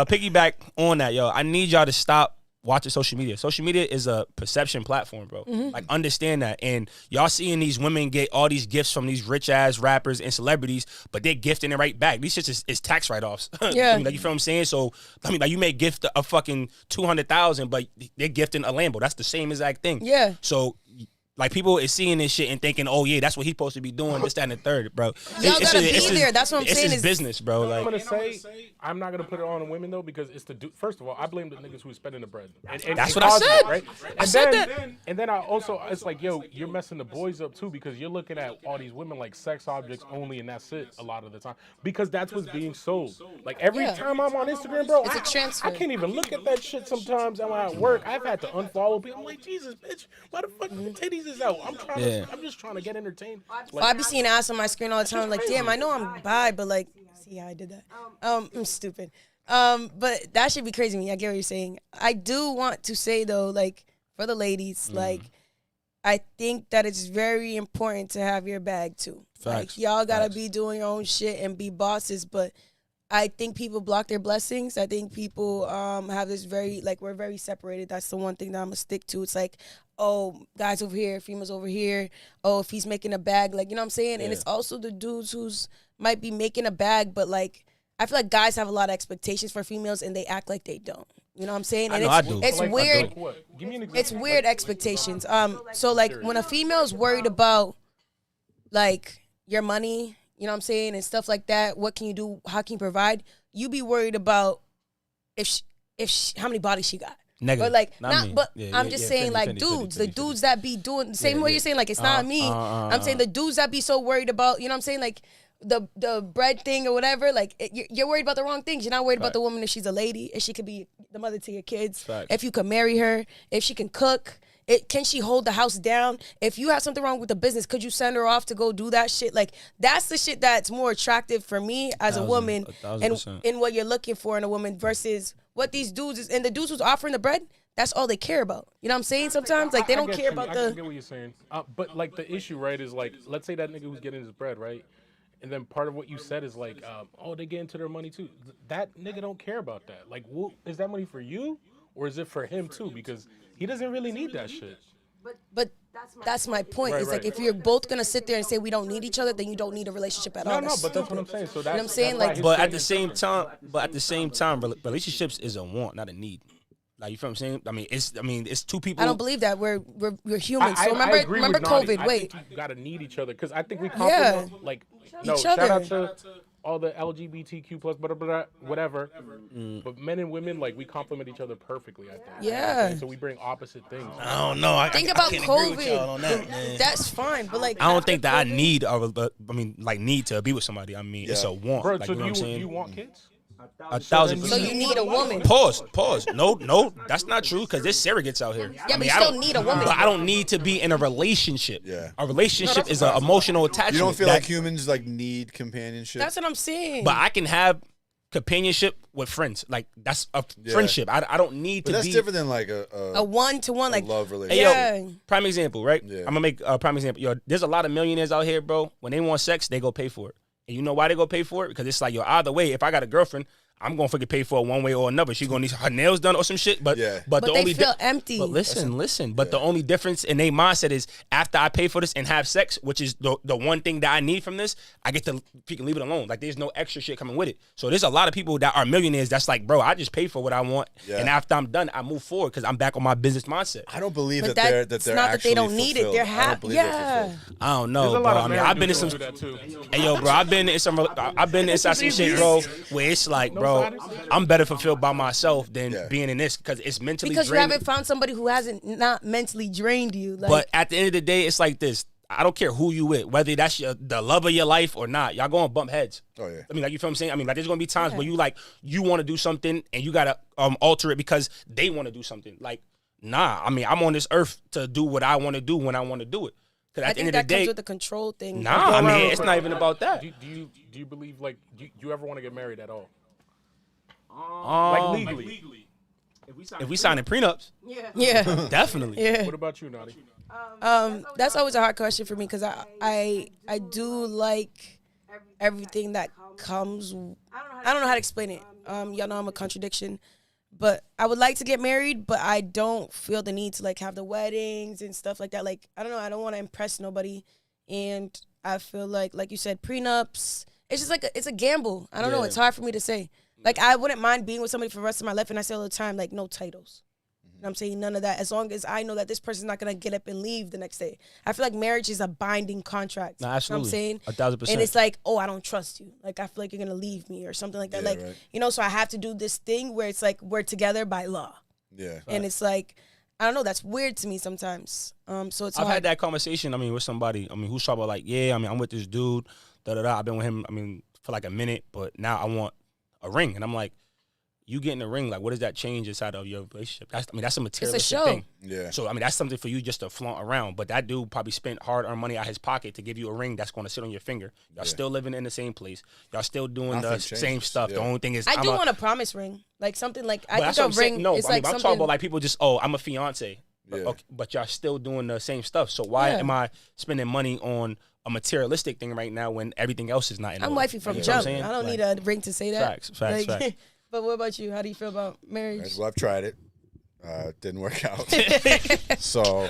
piggyback on that, yo, I need y'all to stop watching social media. Social media is a perception platform, bro. Like, understand that. And y'all seeing these women get all these gifts from these rich ass rappers and celebrities, but they're gifting it right back. These shits is tax write offs. Yeah. I mean, like, you feel what I'm saying? So, I mean, like, you may gift a fucking $200,000, but they're gifting a Lambo. That's the same exact thing. Yeah. So, like, people is seeing this shit and thinking, oh yeah, that's what he's supposed to be doing, this, that, and the third, bro. Y'all gotta be there. That's what I'm saying It's is- business, bro. I'm Like, gonna say, I'm not gonna put it on the women though because it's the first of all, I blame the niggas who's spending the bread. And That's what I causing said. it, right? I And said then, that. And then I also, it's like, yo, you're messing the boys up too because you're looking at all these women like sex objects only, and that's it a lot of the time because that's what's being sold. Like every Yeah. time I'm on Instagram, bro, It's a transfer. I can't even look at that shit sometimes. I'm at work. I've had to unfollow people. I'm like, Jesus, bitch, why the fuck the titties is out? I'm just trying to get entertained. Well, I be seeing ass on my screen all the time. Like, damn, I know I'm bi, but, like, see how I did that? I'm stupid. But that should be crazy to me. I get what you're saying. I do want to say though, like, for the ladies, like, I think that it's very important to have your bag too. Facts. Like, y'all gotta be doing your own shit and be bosses, but I think people block their blessings. I think people have this very, like, we're very separated. That's the one thing that I'm going to stick to. It's like, oh, guys over here, females over here. Oh, if he's making a bag, like, you know what I'm saying? Yeah. And it's also the dudes who's might be making a bag, but, like, I feel like guys have a lot of expectations for females, and they act like they don't. You know what I'm saying? And I do. It's weird. Give me an example. It's weird expectations. So, like, when a female's worried about, like, your money, you know what I'm saying, and stuff like that, what can you do, how can you provide, you be worried about how many bodies she got. Negative. But, like, I'm just saying, Fendi, like, dudes, Fendi. the dudes that be doing, the same way you're saying, like, it's not me. I'm saying the dudes that be so worried about, you know what I'm saying, like, the bread thing or whatever, like, you're worried about the wrong things. You're not worried about the woman if she's a lady, if she could be the mother to your kids, if you could marry her, if she can cook. Can she hold the house down? If you have something wrong with the business, could you send her off to go do that shit? Like, that's the shit that's more attractive for me as a woman and in what you're looking for in a woman versus what these dudes is. And the dudes who's offering the bread, that's all they care about. You know what I'm saying? Sometimes, like, they don't care about I get what you're saying. But, like, the issue, right, is, like, let's say that nigga who's getting his bread, right? And then part of what you said is, like, oh, they get into their money, too. That nigga don't care about that. Like, is that money for you? Or is it for him, too? Because he doesn't really need that shit. But that's my point. It's like, if you're both gonna sit there and say we don't need each other, then you don't need a relationship at all. No, but that's what I'm saying. So that's, you know what I'm saying? Like, but at the same time, relationships is a want, not a need. Like, you feel what I'm saying? It's two people. I don't believe that we're human. So remember COVID. I think you gotta need each other because I think we compliment like shout out to all the LGBTQ plus whatever. But men and women, like, we complement each other perfectly, I think. Yeah. So we bring opposite things. I don't know. Think about COVID. Agree with y'all on that, man. That's fine, but, like, I don't think that I need need to be with somebody. It's a want. Bro, like, so you know what I'm do saying? you want kids? 1,000%. So you need a woman. Pause. No, that's not true because there's surrogates out here. Yeah, but you still need a woman. But I don't need to be in a relationship. Yeah. A relationship is an emotional attachment. You don't feel like humans, like, need companionship? That's what I'm saying. But I can have companionship with friends. Like, that's a friendship. I don't need but to that's be. That's different than, like, a one-to-one, like, love relationship. Hey, yo, prime example, right? Yeah. I'm going to make a prime example. Yo, there's a lot of millionaires out here, bro. When they want sex, they go pay for it. And you know why they go pay for it? Because it's like, yo, either way, if I got a girlfriend, I'm gonna fucking pay for it one way or another. She gonna need her nails done or some shit. But the they only feel empty. But listen. But the only difference in their mindset is after I pay for this and have sex, which is the one thing that I need from this, I get to freaking leave it alone. Like, there's no extra shit coming with it. So there's a lot of people that are millionaires that's like, bro, I just pay for what I want, and after I'm done, I move forward because I'm back on my business mindset. I don't believe but they're not actually that they don't need it. They're happy. yeah. I don't know, bro. I mean, I've been in some. Hey, yo, bro, I've been inside some shit, bro, where it's like, bro, I'm better fulfilled by myself than being in this because it's mentally because draining. You haven't found somebody who hasn't not mentally drained you. Like, but at the end of the day, it's like this. I don't care who you with, whether that's the love of your life or not. Y'all gonna bump heads. Oh yeah. I mean, like, you feel what I'm saying? I mean, like, there's gonna be times where you want to do something and you gotta alter it because they want to do something. Like, nah. I mean, I'm on this earth to do what I want to do when I want to do it. I think that comes with the control thing. Nah, I mean, it's not even about that. Do you believe, like, do you ever want to get married at all? Like, legally. If we signing prenups, yeah, definitely. Yeah. What about you, Naughty? That's always a hard question for me because I do like everything that comes. I don't know how to explain it. Y'all know I'm a contradiction, but I would like to get married, but I don't feel the need to, like, have the weddings and stuff like that. Like, I don't know. I don't want to impress nobody, and I feel like you said, prenups. It's just like it's a gamble. I don't know. It's hard for me to say. Like, I wouldn't mind being with somebody for the rest of my life, and I say all the time, like, no titles. You know what I'm saying? None of that. As long as I know that this person's not going to get up and leave the next day. I feel like marriage is a binding contract. Nah, absolutely. You know what I'm saying? 1,000%. And it's like, oh, I don't trust you. Like, I feel like you're going to leave me or something like that. Yeah, like, right. you know, so I have to do this thing where it's like we're together by law. Yeah. And it's like, I don't know, that's weird to me sometimes. So it's I've hard. had that conversation, I mean, with somebody, I mean, who's talking about, like, yeah, I mean, I'm with this dude, I've been with him, I mean, for like a minute, but now I want a ring. And I'm like, you getting a ring, like, what does that change inside of your relationship? That's a materialistic thing. Yeah. So, I mean, that's something for you just to flaunt around. But that dude probably spent hard-earned money out his pocket to give you a ring that's going to sit on your finger. Y'all still living in the same place. Y'all still doing the same stuff. The only thing is, I do want a promise ring. Like, something like, I think a ring no, is I mean, like I'm something. talking about, like, people just, I'm a fiance. Yeah. Okay, but y'all still doing the same stuff. So why am I spending money on a materialistic thing right now when everything else is not in order. I'm wifey from You know what I'm jump. saying? I don't Like, need a ring to say that. Facts. But what about you? How do you feel about marriage? Well, I've tried it. Didn't work out. So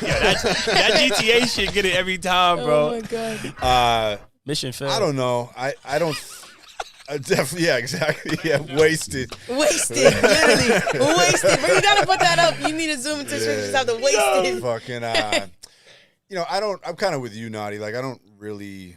that GTA shit get it every time, bro. Oh my god. Mission failed. I don't know. I don't. Definitely, yeah, exactly. Yeah, wasted. Wasted, literally wasted. But you gotta put that up. You need to zoom into just have the wasted. Fucking, I'm kind of with you, Naughty. Like, I don't really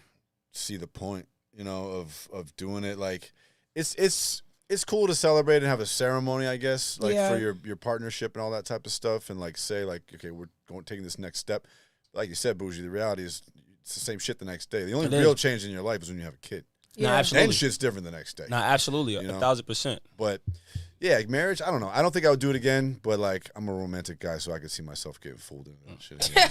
see the point, of doing it. Like, it's cool to celebrate and have a ceremony, I guess, like for your partnership and all that type of stuff, and like say like, okay, we're taking this next step. Like you said, Boujee, the reality is it's the same shit the next day. The only real change in your life is when you have a kid. Nah, absolutely. And shit's different the next day. Nah, absolutely, 1,000%. But yeah, marriage, I don't know. I don't think I would do it again, but like I'm a romantic guy, so I could see myself getting fooled into that shit.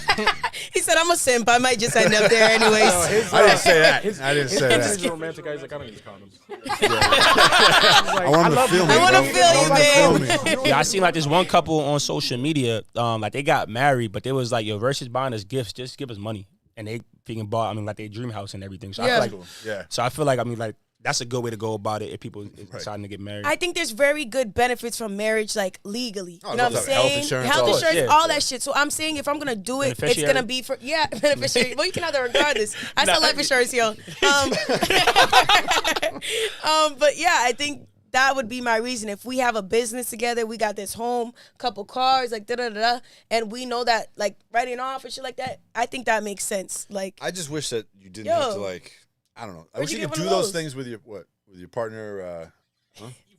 He said, I'm a simp. I might just end up there anyways. I didn't say that. I didn't say that. He's a romantic guy. He's like, I don't use condoms. I want him to feel me. I want to feel you, babe. Yeah, I seen like this one couple on social media, like they got married, but they was like, yo, versus buying us gifts, just give us money. And they freaking bought, like their dream house and everything. So I feel like, that's a good way to go about it if people deciding to get married. I think there's very good benefits from marriage, like legally. You know what I'm saying? Health insurance, all that shit. So I'm saying if I'm gonna do it, it's gonna be for beneficiary. Well, you can have that regardless. I sell life insurance, yo. But yeah, I think that would be my reason. If we have a business together, we got this home, couple cars, like and we know that like writing off and shit like that. I think that makes sense. Like, I just wish that you didn't have to like. I don't know. I wish you could do those things with your partner.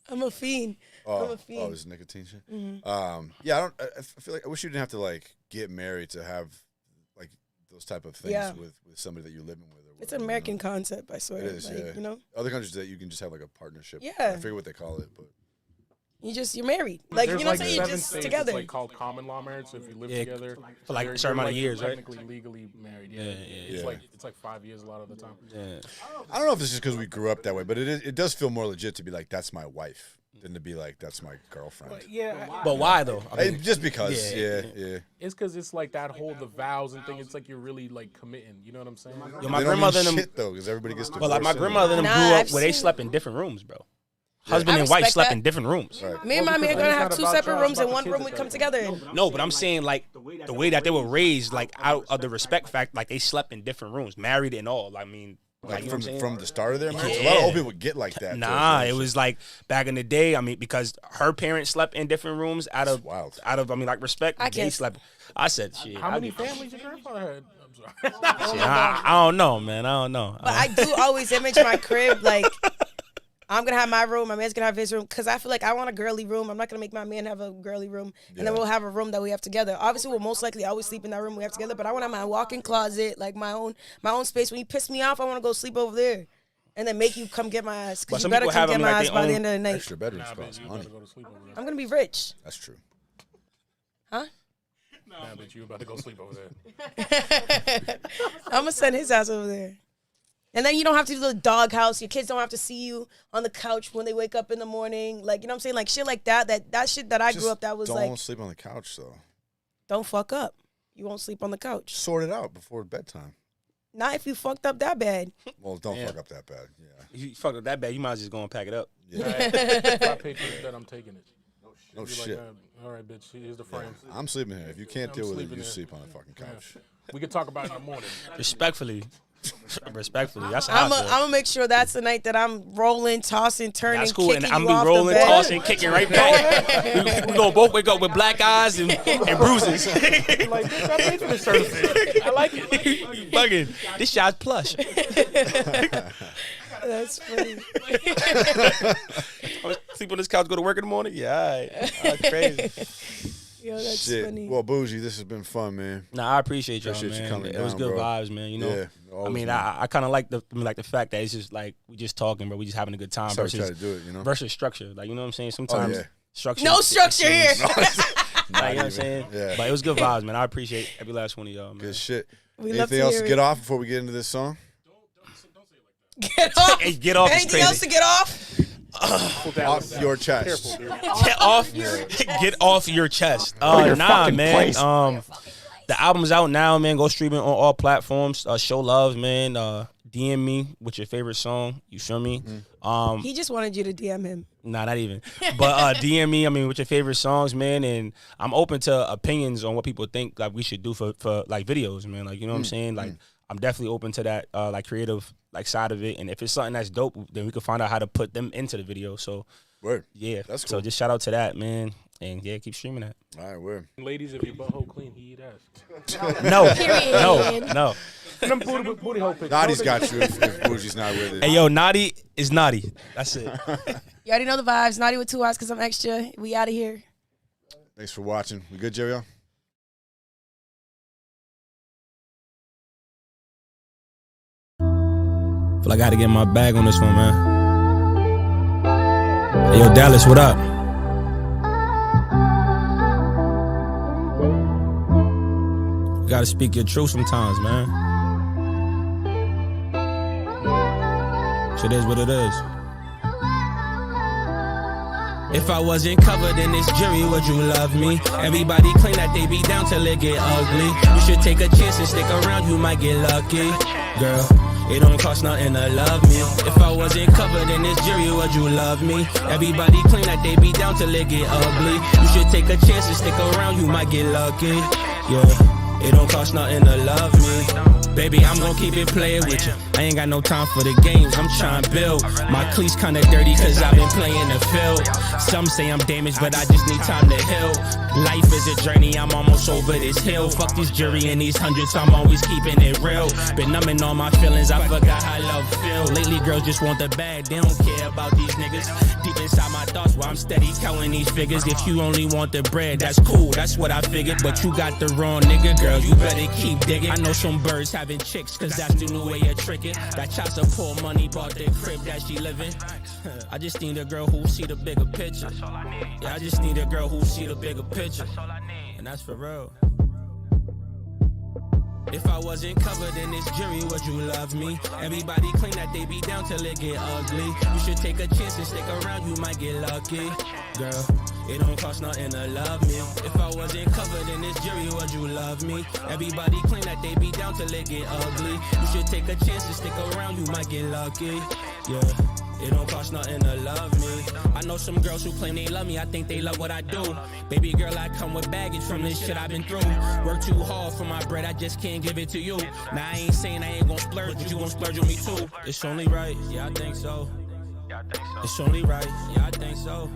I'm a fiend. I'm a fiend. Oh, this nicotine shit. Mm-hmm. Yeah, I feel like I wish you didn't have to like get married to have like those type of things with somebody that you're living with. Or whatever, it's an American concept, I swear. It is, like, Other countries that you can just have like a partnership. Yeah. I forget what they call it, but. You're married. Like, There's you know what I'm saying? You're 7 just states together. It's like called common law marriage. So if you live together for like a certain amount of years, right? Technically legally married. It's like 5 years a lot of the time. Yeah. I don't know if it's just because we grew up that way, but it does feel more legit to be like that's my wife than to be like that's my girlfriend. But why though? I mean, just because. Yeah. It's because it's like that whole the vows and thing. It's like you're really like committing. You know what I'm saying? Yo, my grandmother and them shit though, because everybody gets divorced. Well, like my grandmother and them grew up where they slept in different rooms, bro. Husband and wife slept in different rooms. Right. Me and my man are gonna have 2 separate rooms and 1 room we come together in. No, but I'm saying like the way that they were raised, like out of the respect fact, like they slept in different rooms, married and all. I mean, Like you know from the start of their marriage, Yeah. a lot of old people get like that. Nah, it was like back in the day. I mean, because her parents slept in different rooms out of I mean, like respect. They slept. I said, shit. How many families your grandfather had? I'm sorry. Shit, I don't know, man. I don't know. But I do always image my crib like I'm gonna have my room, my man's gonna have his room, because I feel like I want a girly room. I'm not gonna make my man have a girly room, and then we'll have a room that we have together. Obviously, we'll most likely always sleep in that room we have together. But I want to have my walk-in closet, like my own space. When you piss me off, I want to go sleep over there, and then make you come get my ass. Because you better come get my ass by the end of the night. Extra bedrooms cost money. I'm gonna be rich. That's true. Huh? Nah, but you about to go sleep over there. I'm gonna send his ass over there. And then you don't have to do the doghouse. Your kids don't have to see you on the couch when they wake up in the morning. Like, you know what I'm saying? Like, shit like that. That shit that I grew up, that was like... Don't sleep on the couch, though. Don't fuck up. You won't sleep on the couch. Sort it out before bedtime. Not if you fucked up that bad. Well, don't fuck up that bad, yeah. If you fucked up that bad, you might as well just go and pack it up. Yeah. If I pay for this bed, I'm taking it. No shit. Like, all right, bitch, here's the frame. I'm sleeping here. If you can't deal with it, you sleep on the fucking couch. We can talk about it in the morning. Respectfully, that's how I'm gonna make sure that's the night that I'm rolling, tossing, turning, that's cool, kicking and I'm you be off rolling, the bed. tossing, kicking right back. we gonna both wake up with black eyes and bruises. Like, bitch, I paid for this service. I like it. You bugging. This shot's plush. That's funny. Sleep on this couch, go to work in the morning? Yeah, all right. That's crazy. Yo, that's Shit. funny. Well, Boujee, this has been fun, man. Nah, I appreciate y'all, Appreciate you man. coming It was down, good bro. vibes, man. You know, Yeah, I mean, I kind of like the fact that it's just like we just talking, but we just having a good time So versus try to do it, you know? versus structure. Like, you know what I'm saying? Sometimes structure. No structure here. Like, you know what I'm even. saying? Yeah. But it was good vibes, man. I appreciate every last one of y'all, man. Good shit. We love Anything to else hear to it. get off before we get into this song? Get off. Hey, get off is Anything crazy. else to get off? Off your chest. Get off your chest. Go to your Nah, fucking man. place. The album's out now, man. Go stream it on all platforms. Show love, man. DM me with your favorite song. You feel me? He just wanted you to DM him. Nah, not even. But DM me, with your favorite songs, man. And I'm open to opinions on what people think like we should do for like videos, man. Like, you know what I'm saying? Like, I'm definitely open to that like creative like side of it. And if it's something that's dope, then we can find out how to put them into the video. So Word. yeah. That's cool. So just shout out to that, man. And yeah, keep streaming that. All right, word. Ladies, if your butthole clean, he eat ass. No. Period. No. Them booty hole pictures. Nadi's got you if Bougie's not with it. Hey, yo, naughty is naughty. That's it. You already know the vibes. Naughty with 2 eyes because I'm extra. We out of here. Thanks for watching. We good, Jerry? Feel like I gotta get my bag on this one, man. Hey, yo, Dallas, what up? You gotta speak your truth sometimes, man. Shit is what it is. If I wasn't covered in this jury, would you love me? Everybody claim that they be down till it get ugly. You should take a chance and stick around, you might get lucky. Girl, it don't cost nothing to love me. If I wasn't covered in this jury, would you love me? Everybody claim that they be down till it get ugly. You should take a chance and stick around, you might get lucky. Yeah, it don't cost nothing to love me. Baby, I'm gon' keep it playing with you. I ain't got no time for the games, I'm trying to build. My cleats kinda dirty cause I've been playing the field. Some say I'm damaged, but I just need time to heal. Life is a journey, I'm almost over this hill. Fuck this jury and these hundreds, I'm always keeping it real. Been numbing all my feelings, I forgot how love feel. Lately girls just want the bag, they don't care about these niggas. Deep inside my thoughts while I'm steady counting these figures. If you only want the bread, that's cool, that's what I figured. But you got the wrong nigga, girl, you better keep digging. I know some birds having chicks, cause that's the new way of tricking. That child support money bought the crib that she living. I just need a girl who see the bigger picture. Yeah, I just need a girl who see the bigger picture. And that's for real. If I wasn't covered in this jury, would you love me? Everybody claim that they be down till it get ugly. You should take a chance and stick around, you might get lucky. Girl, it don't cost nothing to love me. If I wasn't covered in this jury, would you love me? Everybody claim that they be down till it get ugly. You should take a chance and stick around, you might get lucky. Yeah. It don't cost nothing to love me. I know some girls who claim they love me, I think they love what I do. Baby girl, I come with baggage from this shit I've been through. Work too hard for my bread, I just can't give it to you. Now I ain't saying I ain't gon' splurge, but you gon' splurge on me too. It's only right, yeah I think so. It's only right, yeah I think so.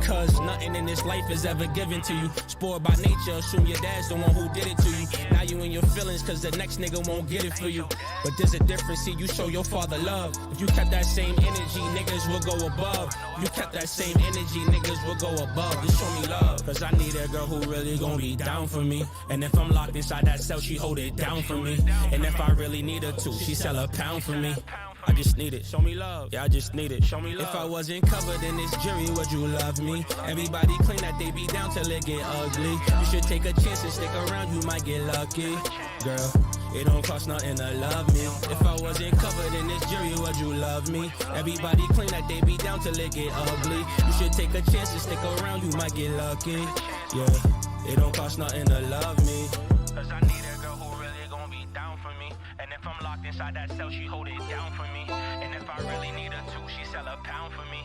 Cause nothing in this life is ever given to you. Spoiled by nature, assume your dad's the one who did it to you. Now you in your feelings cause the next nigga won't get it for you. But there's a difference, see, you show your father love. If you kept that same energy, niggas will go above. If you kept that same energy, niggas will go above. Just show me love. Cause I need a girl who really gon' be down for me. And if I'm locked inside that cell, she hold it down for me. And if I really need her to, she sell a pound for me. I just need it. Show me love. Yeah, I just need it. Show me love. If I wasn't covered in this jury, would you love me? Everybody claim that they be down till it get ugly. You should take a chance and stick around, you might get lucky. Girl, it don't cost nothing to love me. If I wasn't covered in this jury, would you love me? Everybody claim that they be down till it get ugly. You should take a chance and stick around, you might get lucky. Yeah, it don't cost nothing to love me. Cause I need a girl who really gon' be down for me. And if I'm locked inside that cell, she hold it down for me. And if I really need her to, she sell a pound for me.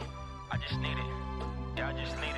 I just need it. Yeah, I just need it.